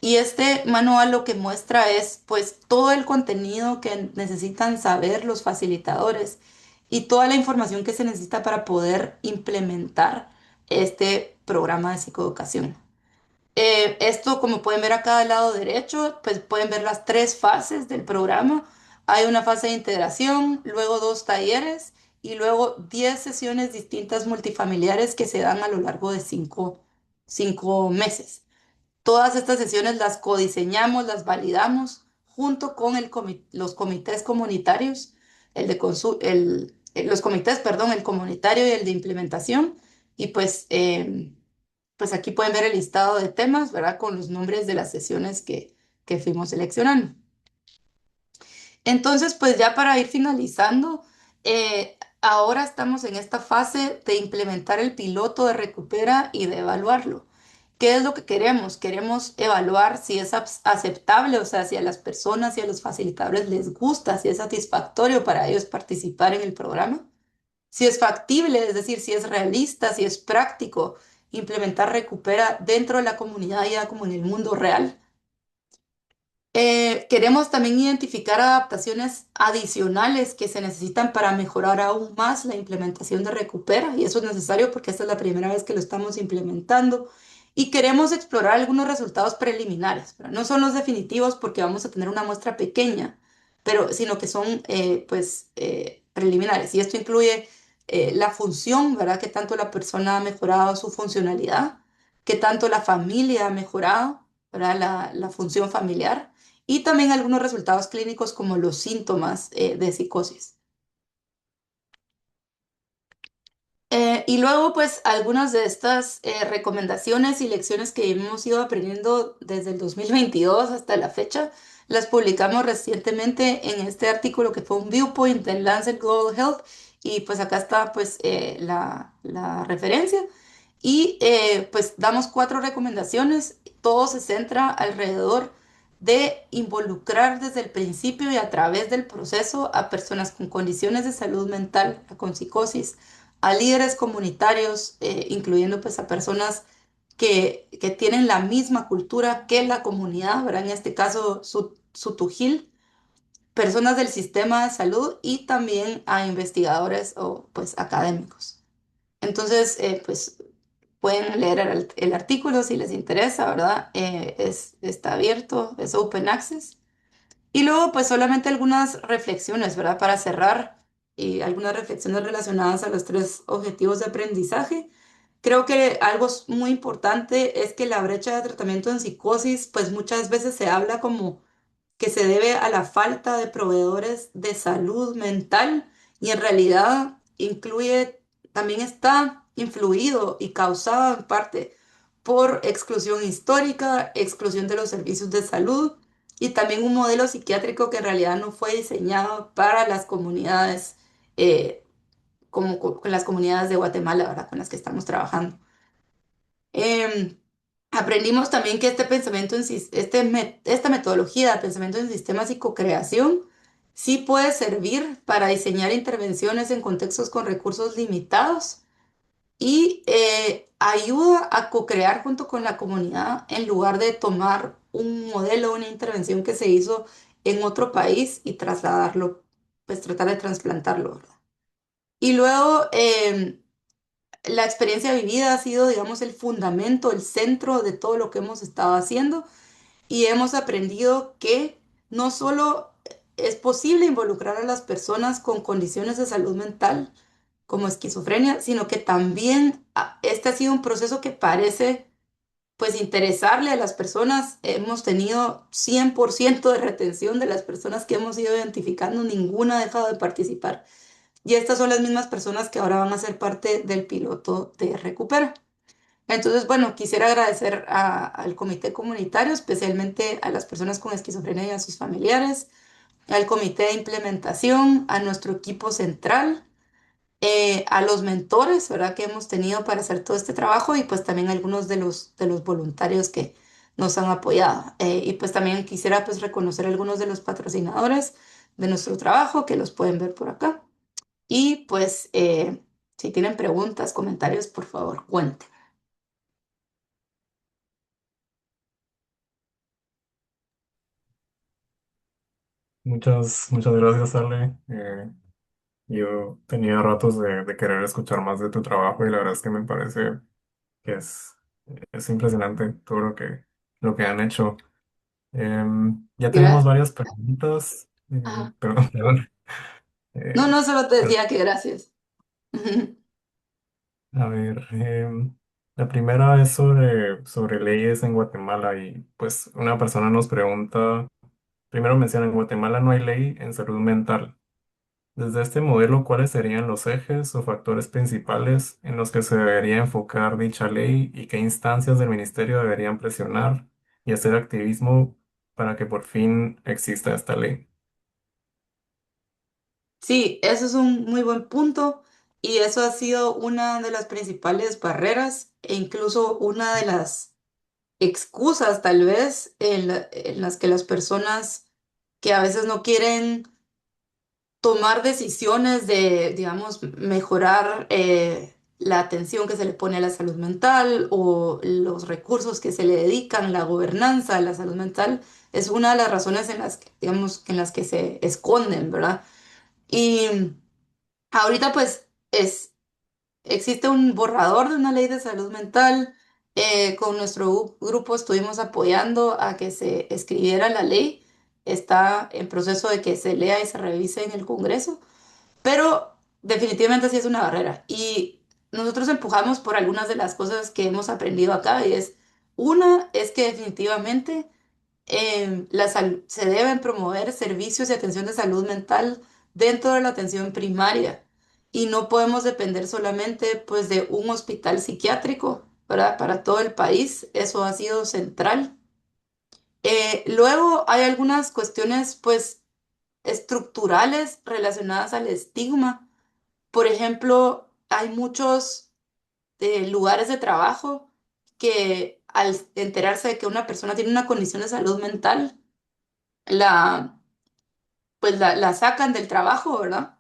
Y este manual lo que muestra es pues todo el contenido que necesitan saber los facilitadores y toda la información que se necesita para poder implementar este programa de psicoeducación. Esto, como pueden ver acá al lado derecho, pues pueden ver las 3 fases del programa. Hay una fase de integración, luego 2 talleres y luego 10 sesiones distintas multifamiliares que se dan a lo largo de cinco meses. Todas estas sesiones las codiseñamos, las validamos junto con los comités comunitarios, los comités, perdón, el comunitario y el de implementación. Y pues aquí pueden ver el listado de temas, ¿verdad? Con los nombres de las sesiones que fuimos seleccionando. Entonces, pues ya para ir finalizando, ahora estamos en esta fase de implementar el piloto de Recupera y de evaluarlo. ¿Qué es lo que queremos? Queremos evaluar si es aceptable, o sea, si a las personas y a los facilitadores les gusta, si es satisfactorio para ellos participar en el programa, si es factible, es decir, si es realista, si es práctico implementar Recupera dentro de la comunidad ya como en el mundo real. Queremos también identificar adaptaciones adicionales que se necesitan para mejorar aún más la implementación de Recupera, y eso es necesario porque esta es la primera vez que lo estamos implementando. Y queremos explorar algunos resultados preliminares, ¿verdad? No son los definitivos porque vamos a tener una muestra pequeña, pero sino que son preliminares. Y esto incluye la función, ¿verdad? Que tanto la persona ha mejorado su funcionalidad, que tanto la familia ha mejorado, ¿verdad? La función familiar y también algunos resultados clínicos como los síntomas de psicosis. Y luego, pues, algunas de estas recomendaciones y lecciones que hemos ido aprendiendo desde el 2022 hasta la fecha, las publicamos recientemente en este artículo que fue un viewpoint del Lancet Global Health. Y pues acá está, pues, la referencia. Y pues damos 4 recomendaciones. Todo se centra alrededor de involucrar desde el principio y a través del proceso a personas con condiciones de salud mental, con psicosis, a líderes comunitarios, incluyendo pues a personas que tienen la misma cultura que la comunidad, ¿verdad? En este caso, Sutujil, personas del sistema de salud y también a investigadores o pues académicos. Entonces, pues pueden leer el artículo si les interesa, ¿verdad? Está abierto, es open access. Y luego, pues solamente algunas reflexiones, ¿verdad? Para cerrar, y algunas reflexiones relacionadas a los tres objetivos de aprendizaje. Creo que algo muy importante es que la brecha de tratamiento en psicosis, pues muchas veces se habla como que se debe a la falta de proveedores de salud mental y en realidad también está influido y causado en parte por exclusión histórica, exclusión de los servicios de salud y también un modelo psiquiátrico que en realidad no fue diseñado para las comunidades, como con las comunidades de Guatemala, ¿verdad? Con las que estamos trabajando. Em, Aprendimos también que este pensamiento esta metodología de pensamiento en sistemas y co-creación sí puede servir para diseñar intervenciones en contextos con recursos limitados y ayuda a co-crear junto con la comunidad en lugar de tomar un modelo, una intervención que se hizo en otro país y trasladarlo, pues tratar de trasplantarlo, ¿verdad? Y luego, la experiencia vivida ha sido, digamos, el fundamento, el centro de todo lo que hemos estado haciendo y hemos aprendido que no solo es posible involucrar a las personas con condiciones de salud mental como esquizofrenia, sino que también este ha sido un proceso que parece pues interesarle a las personas. Hemos tenido 100% de retención de las personas que hemos ido identificando, ninguna ha dejado de participar. Y estas son las mismas personas que ahora van a ser parte del piloto de Recupera. Entonces, bueno, quisiera agradecer al comité comunitario, especialmente a las personas con esquizofrenia y a sus familiares, al comité de implementación, a nuestro equipo central, a los mentores, ¿verdad? Que hemos tenido para hacer todo este trabajo y pues también algunos de los voluntarios que nos han apoyado. Y pues también quisiera pues reconocer a algunos de los patrocinadores de nuestro trabajo que los pueden ver por acá. Y pues si tienen preguntas, comentarios, por favor, cuenten. Muchas gracias, Ale. Yo tenía ratos de querer escuchar más de tu trabajo y la verdad es que me parece que es impresionante todo lo que han hecho. Ya tenemos Gracias. varias preguntas. Ajá. Perdón, perdón. No, Eh, no, solo te pero, decía que gracias. a ver, la primera es sobre leyes en Guatemala y pues una persona nos pregunta, primero menciona, en Guatemala no hay ley en salud mental. Desde este modelo, ¿cuáles serían los ejes o factores principales en los que se debería enfocar dicha ley y qué instancias del ministerio deberían presionar y hacer activismo para que por fin exista esta ley? Sí, eso es un muy buen punto y eso ha sido una de las principales barreras e incluso una de las excusas tal vez en las que las personas que a veces no quieren tomar decisiones de, digamos, mejorar la atención que se le pone a la salud mental o los recursos que se le dedican, la gobernanza de la salud mental, es una de las razones en las que, digamos, en las que se esconden, ¿verdad? Y ahorita pues existe un borrador de una ley de salud mental. Con nuestro grupo estuvimos apoyando a que se escribiera la ley. Está en proceso de que se lea y se revise en el Congreso, pero definitivamente sí es una barrera. Y nosotros empujamos por algunas de las cosas que hemos aprendido acá y una es que definitivamente se deben promover servicios y atención de salud mental dentro de la atención primaria y no podemos depender solamente pues de un hospital psiquiátrico, ¿verdad? Para todo el país, eso ha sido central. Luego hay algunas cuestiones pues estructurales relacionadas al estigma. Por ejemplo, hay muchos lugares de trabajo que al enterarse de que una persona tiene una condición de salud mental, la, la sacan del trabajo, ¿verdad?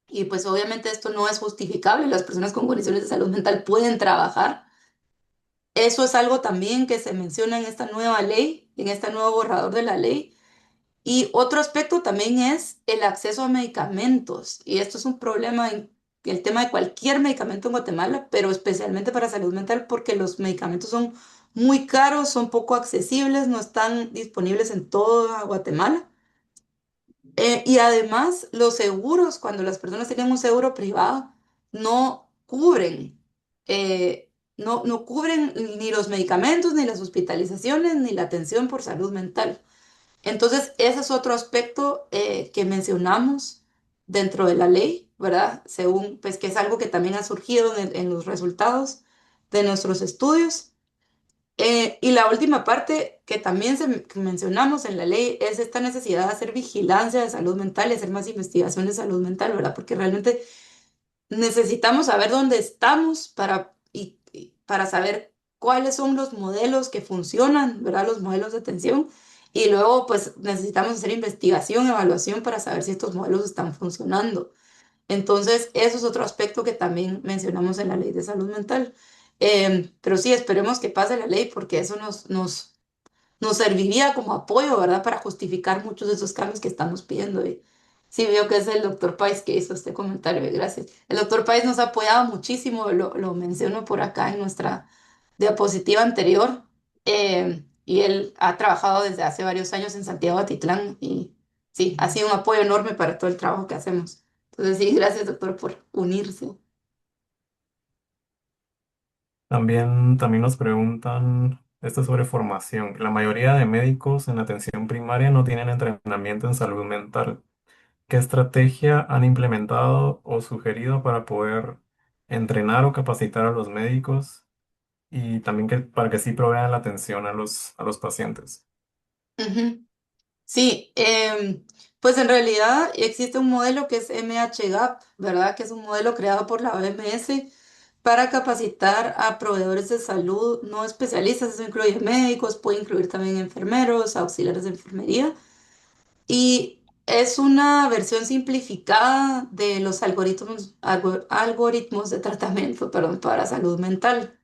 Y pues obviamente esto no es justificable. Las personas con condiciones de salud mental pueden trabajar. Eso es algo también que se menciona en esta nueva ley, en este nuevo borrador de la ley. Y otro aspecto también es el acceso a medicamentos. Y esto es un problema en el tema de cualquier medicamento en Guatemala, pero especialmente para salud mental, porque los medicamentos son muy caros, son poco accesibles, no están disponibles en toda Guatemala. Y además, los seguros, cuando las personas tienen un seguro privado, no cubren, no cubren ni los medicamentos, ni las hospitalizaciones, ni la atención por salud mental. Entonces, ese es otro aspecto que mencionamos dentro de la ley, ¿verdad? Según, pues que es algo que también ha surgido en los resultados de nuestros estudios. Y la última parte que también que mencionamos en la ley es esta necesidad de hacer vigilancia de salud mental y hacer más investigación de salud mental, ¿verdad? Porque realmente necesitamos saber dónde estamos y para saber cuáles son los modelos que funcionan, ¿verdad? Los modelos de atención. Y luego, pues necesitamos hacer investigación, evaluación para saber si estos modelos están funcionando. Entonces, eso es otro aspecto que también mencionamos en la ley de salud mental. Pero sí, esperemos que pase la ley porque eso nos serviría como apoyo, ¿verdad? Para justificar muchos de esos cambios que estamos pidiendo. Y sí, veo que es el doctor Pais que hizo este comentario. Gracias. El doctor Pais nos ha apoyado muchísimo, lo menciono por acá en nuestra diapositiva anterior. Y él ha trabajado desde hace varios años en Santiago Atitlán y sí, ha sido un apoyo enorme para todo el trabajo que hacemos. Entonces, sí, gracias, doctor, por unirse. También nos preguntan esto sobre formación. La mayoría de médicos en atención primaria no tienen entrenamiento en salud mental. ¿Qué estrategia han implementado o sugerido para poder entrenar o capacitar a los médicos y también para que sí provean la atención a a los pacientes? Ujú. Sí, pues en realidad existe un modelo que es MHGAP, ¿verdad? Que es un modelo creado por la OMS para capacitar a proveedores de salud no especialistas. Eso incluye médicos, puede incluir también enfermeros, auxiliares de enfermería. Y es una versión simplificada de los algoritmos de tratamiento, perdón, para salud mental.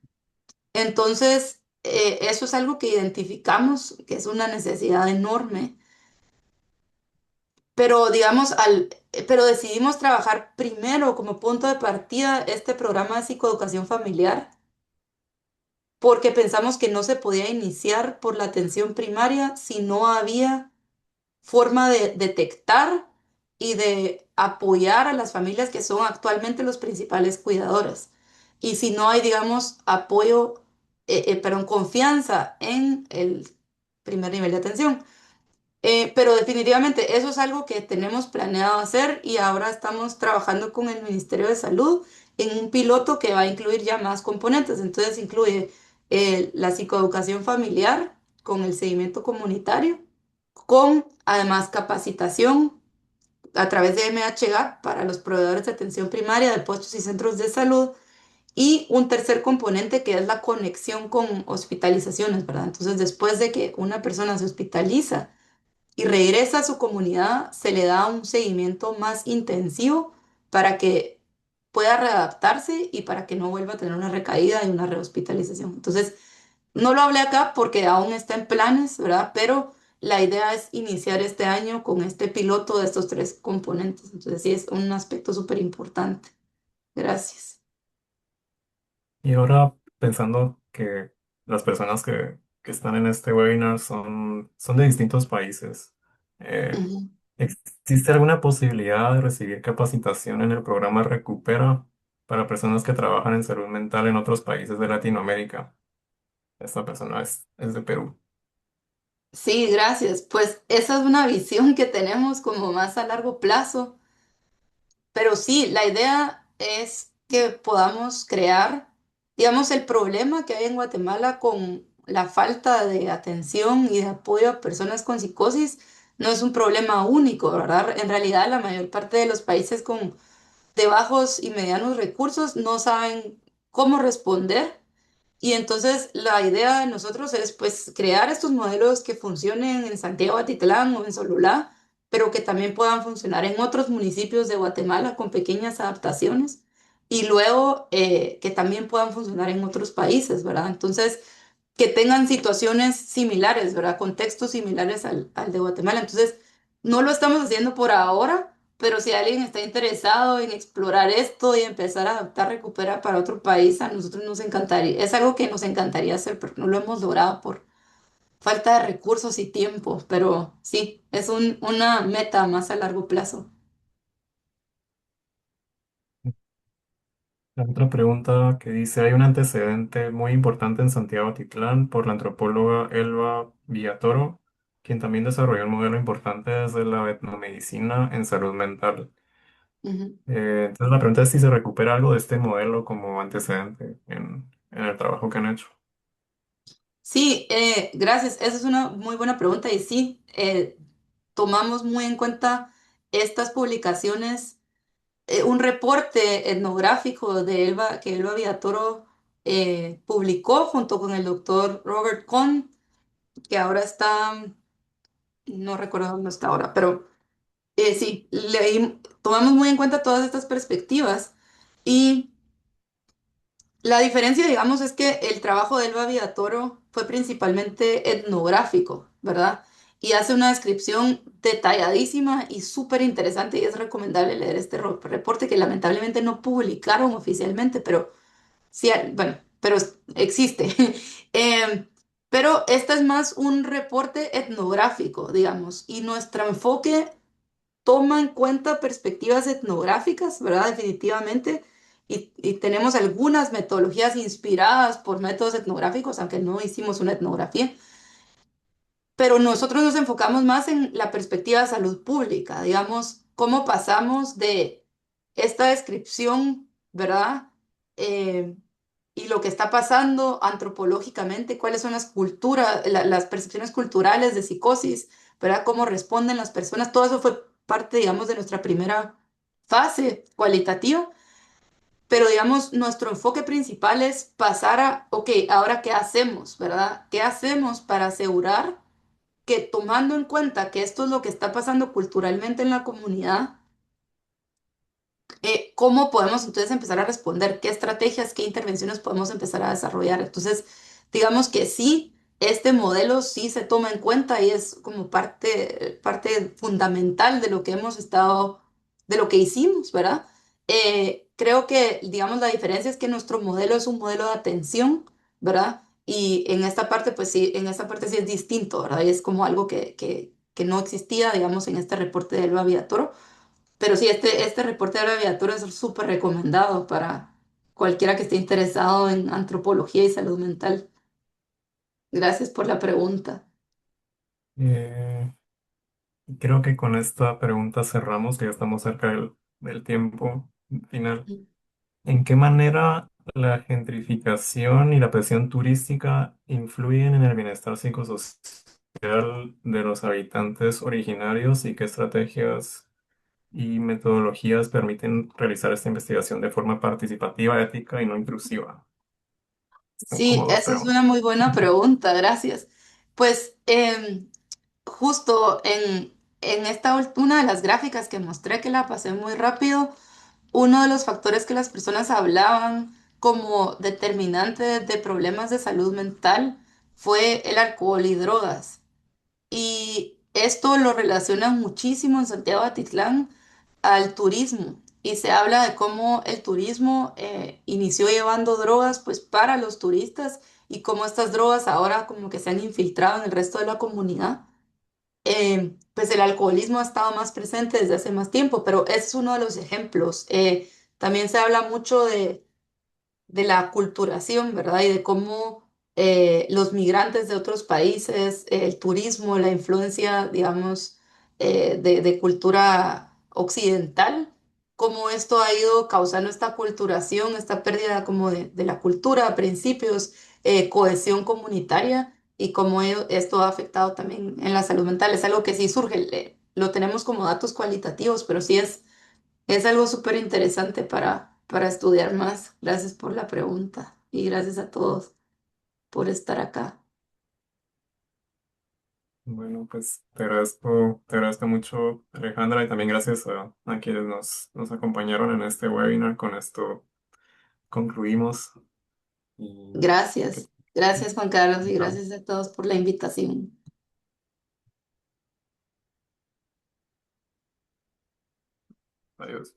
Entonces, eso es algo que identificamos, que es una necesidad enorme, pero digamos, pero decidimos trabajar primero como punto de partida este programa de psicoeducación familiar porque pensamos que no se podía iniciar por la atención primaria si no había forma de detectar y de apoyar a las familias que son actualmente los principales cuidadores. Y si no hay, digamos, apoyo, perdón, confianza en el primer nivel de atención. Pero definitivamente eso es algo que tenemos planeado hacer y ahora estamos trabajando con el Ministerio de Salud en un piloto que va a incluir ya más componentes. Entonces incluye la psicoeducación familiar con el seguimiento comunitario, con además capacitación a través de MHGAP para los proveedores de atención primaria de puestos y centros de salud y un tercer componente que es la conexión con hospitalizaciones, ¿verdad? Entonces después de que una persona se hospitaliza, y regresa a su comunidad, se le da un seguimiento más intensivo para que pueda readaptarse y para que no vuelva a tener una recaída y una rehospitalización. Entonces, no lo hablé acá porque aún está en planes, ¿verdad? Pero la idea es iniciar este año con este piloto de estos tres componentes. Entonces, sí, es un aspecto súper importante. Gracias. Y ahora pensando que las personas que están en este webinar son de distintos países, eh, Ujú. ¿existe alguna posibilidad de recibir capacitación en el programa Recupera para personas que trabajan en salud mental en otros países de Latinoamérica? Esta persona es de Perú. Sí, gracias. Pues esa es una visión que tenemos como más a largo plazo. Pero sí, la idea es que podamos crear, digamos, el problema que hay en Guatemala con la falta de atención y de apoyo a personas con psicosis no es un problema único, ¿verdad? En realidad, la mayor parte de los países con de bajos y medianos recursos no saben cómo responder y entonces la idea de nosotros es pues crear estos modelos que funcionen en Santiago Atitlán o en Sololá, pero que también puedan funcionar en otros municipios de Guatemala con pequeñas adaptaciones y luego que también puedan funcionar en otros países, ¿verdad? Entonces, que tengan situaciones similares, ¿verdad? Contextos similares al de Guatemala. Entonces, no lo estamos haciendo por ahora, pero si alguien está interesado en explorar esto y empezar a adaptar, recuperar para otro país, a nosotros nos encantaría. Es algo que nos encantaría hacer, pero no lo hemos logrado por falta de recursos y tiempo. Pero sí, es una meta más a largo plazo. La otra pregunta que dice, hay un antecedente muy importante en Santiago Titlán por la antropóloga Elba Villatoro, quien también desarrolló un modelo importante desde la etnomedicina en salud mental. Ujú. Entonces la pregunta es si se recupera algo de este modelo como antecedente en el trabajo que han hecho. Sí, gracias. Esa es una muy buena pregunta y sí, tomamos muy en cuenta estas publicaciones. Un reporte etnográfico que Elba Villatoro publicó junto con el doctor Robert Cohn, que ahora está, no recuerdo dónde está ahora, pero sí, tomamos muy en cuenta todas estas perspectivas y la diferencia, digamos, es que el trabajo de Elba Villatoro fue principalmente etnográfico, ¿verdad? Y hace una descripción detalladísima y súper interesante y es recomendable leer este reporte que lamentablemente no publicaron oficialmente, pero sí, bueno, pero existe. Em, pero este es más un reporte etnográfico, digamos, y nuestro enfoque toma en cuenta perspectivas etnográficas, ¿verdad? Definitivamente. Y tenemos algunas metodologías inspiradas por métodos etnográficos, aunque no hicimos una etnografía. Pero nosotros nos enfocamos más en la perspectiva de salud pública, digamos, cómo pasamos de esta descripción, ¿verdad? Eh, y lo que está pasando antropológicamente, cuáles son las culturas, las percepciones culturales de psicosis, ¿verdad? Cómo responden las personas. Todo eso fue parte, digamos, de nuestra primera fase cualitativa. Pero, digamos, nuestro enfoque principal es pasar a, ok, ahora qué hacemos, ¿verdad? ¿Qué hacemos para asegurar que tomando en cuenta que esto es lo que está pasando culturalmente en la comunidad, ¿cómo podemos entonces empezar a responder? ¿Qué estrategias, qué intervenciones podemos empezar a desarrollar? Entonces, digamos que sí, este modelo sí se toma en cuenta y es como parte fundamental de lo que hemos estado, de lo que hicimos, ¿verdad? Creo que, digamos, la diferencia es que nuestro modelo es un modelo de atención, ¿verdad? Y en esta parte, pues sí, en esta parte sí es distinto, ¿verdad? Y es como algo que no existía, digamos, en este reporte de Elba Villatoro, pero sí, este reporte de la aviatura es súper recomendado para cualquiera que esté interesado en antropología y salud mental. Gracias por la pregunta. Eh, Creo que con esta pregunta cerramos, que ya estamos cerca del tiempo final. ¿En qué manera la gentrificación y la presión turística influyen en el bienestar psicosocial de los habitantes originarios y qué estrategias y metodologías permiten realizar esta investigación de forma participativa, ética y no intrusiva? Son Sí, como dos esa es una preguntas. muy buena pregunta, gracias. Pues justo en una de las gráficas que mostré, que la pasé muy rápido, uno de los factores que las personas hablaban como determinante de problemas de salud mental fue el alcohol y drogas. Y esto lo relacionan muchísimo en Santiago de Atitlán al turismo. Y se habla de cómo el turismo inició llevando drogas pues para los turistas y cómo estas drogas ahora como que se han infiltrado en el resto de la comunidad. Pues el alcoholismo ha estado más presente desde hace más tiempo, pero ese es uno de los ejemplos. También se habla mucho de la aculturación, ¿verdad? Y de cómo los migrantes de otros países, el turismo, la influencia, digamos, de cultura occidental, cómo esto ha ido causando esta aculturación, esta pérdida como de la cultura, principios, cohesión comunitaria y cómo esto ha afectado también en la salud mental. Es algo que sí surge, lo tenemos como datos cualitativos, pero sí es algo súper interesante para estudiar más. Gracias por la pregunta y gracias a todos por estar acá. Bueno, pues te agradezco mucho, Alejandra, y también gracias a quienes nos acompañaron en este webinar con esto. concluimos y que, Gracias. Gracias, Juan Carlos, y chao, gracias a todos por la invitación. adiós.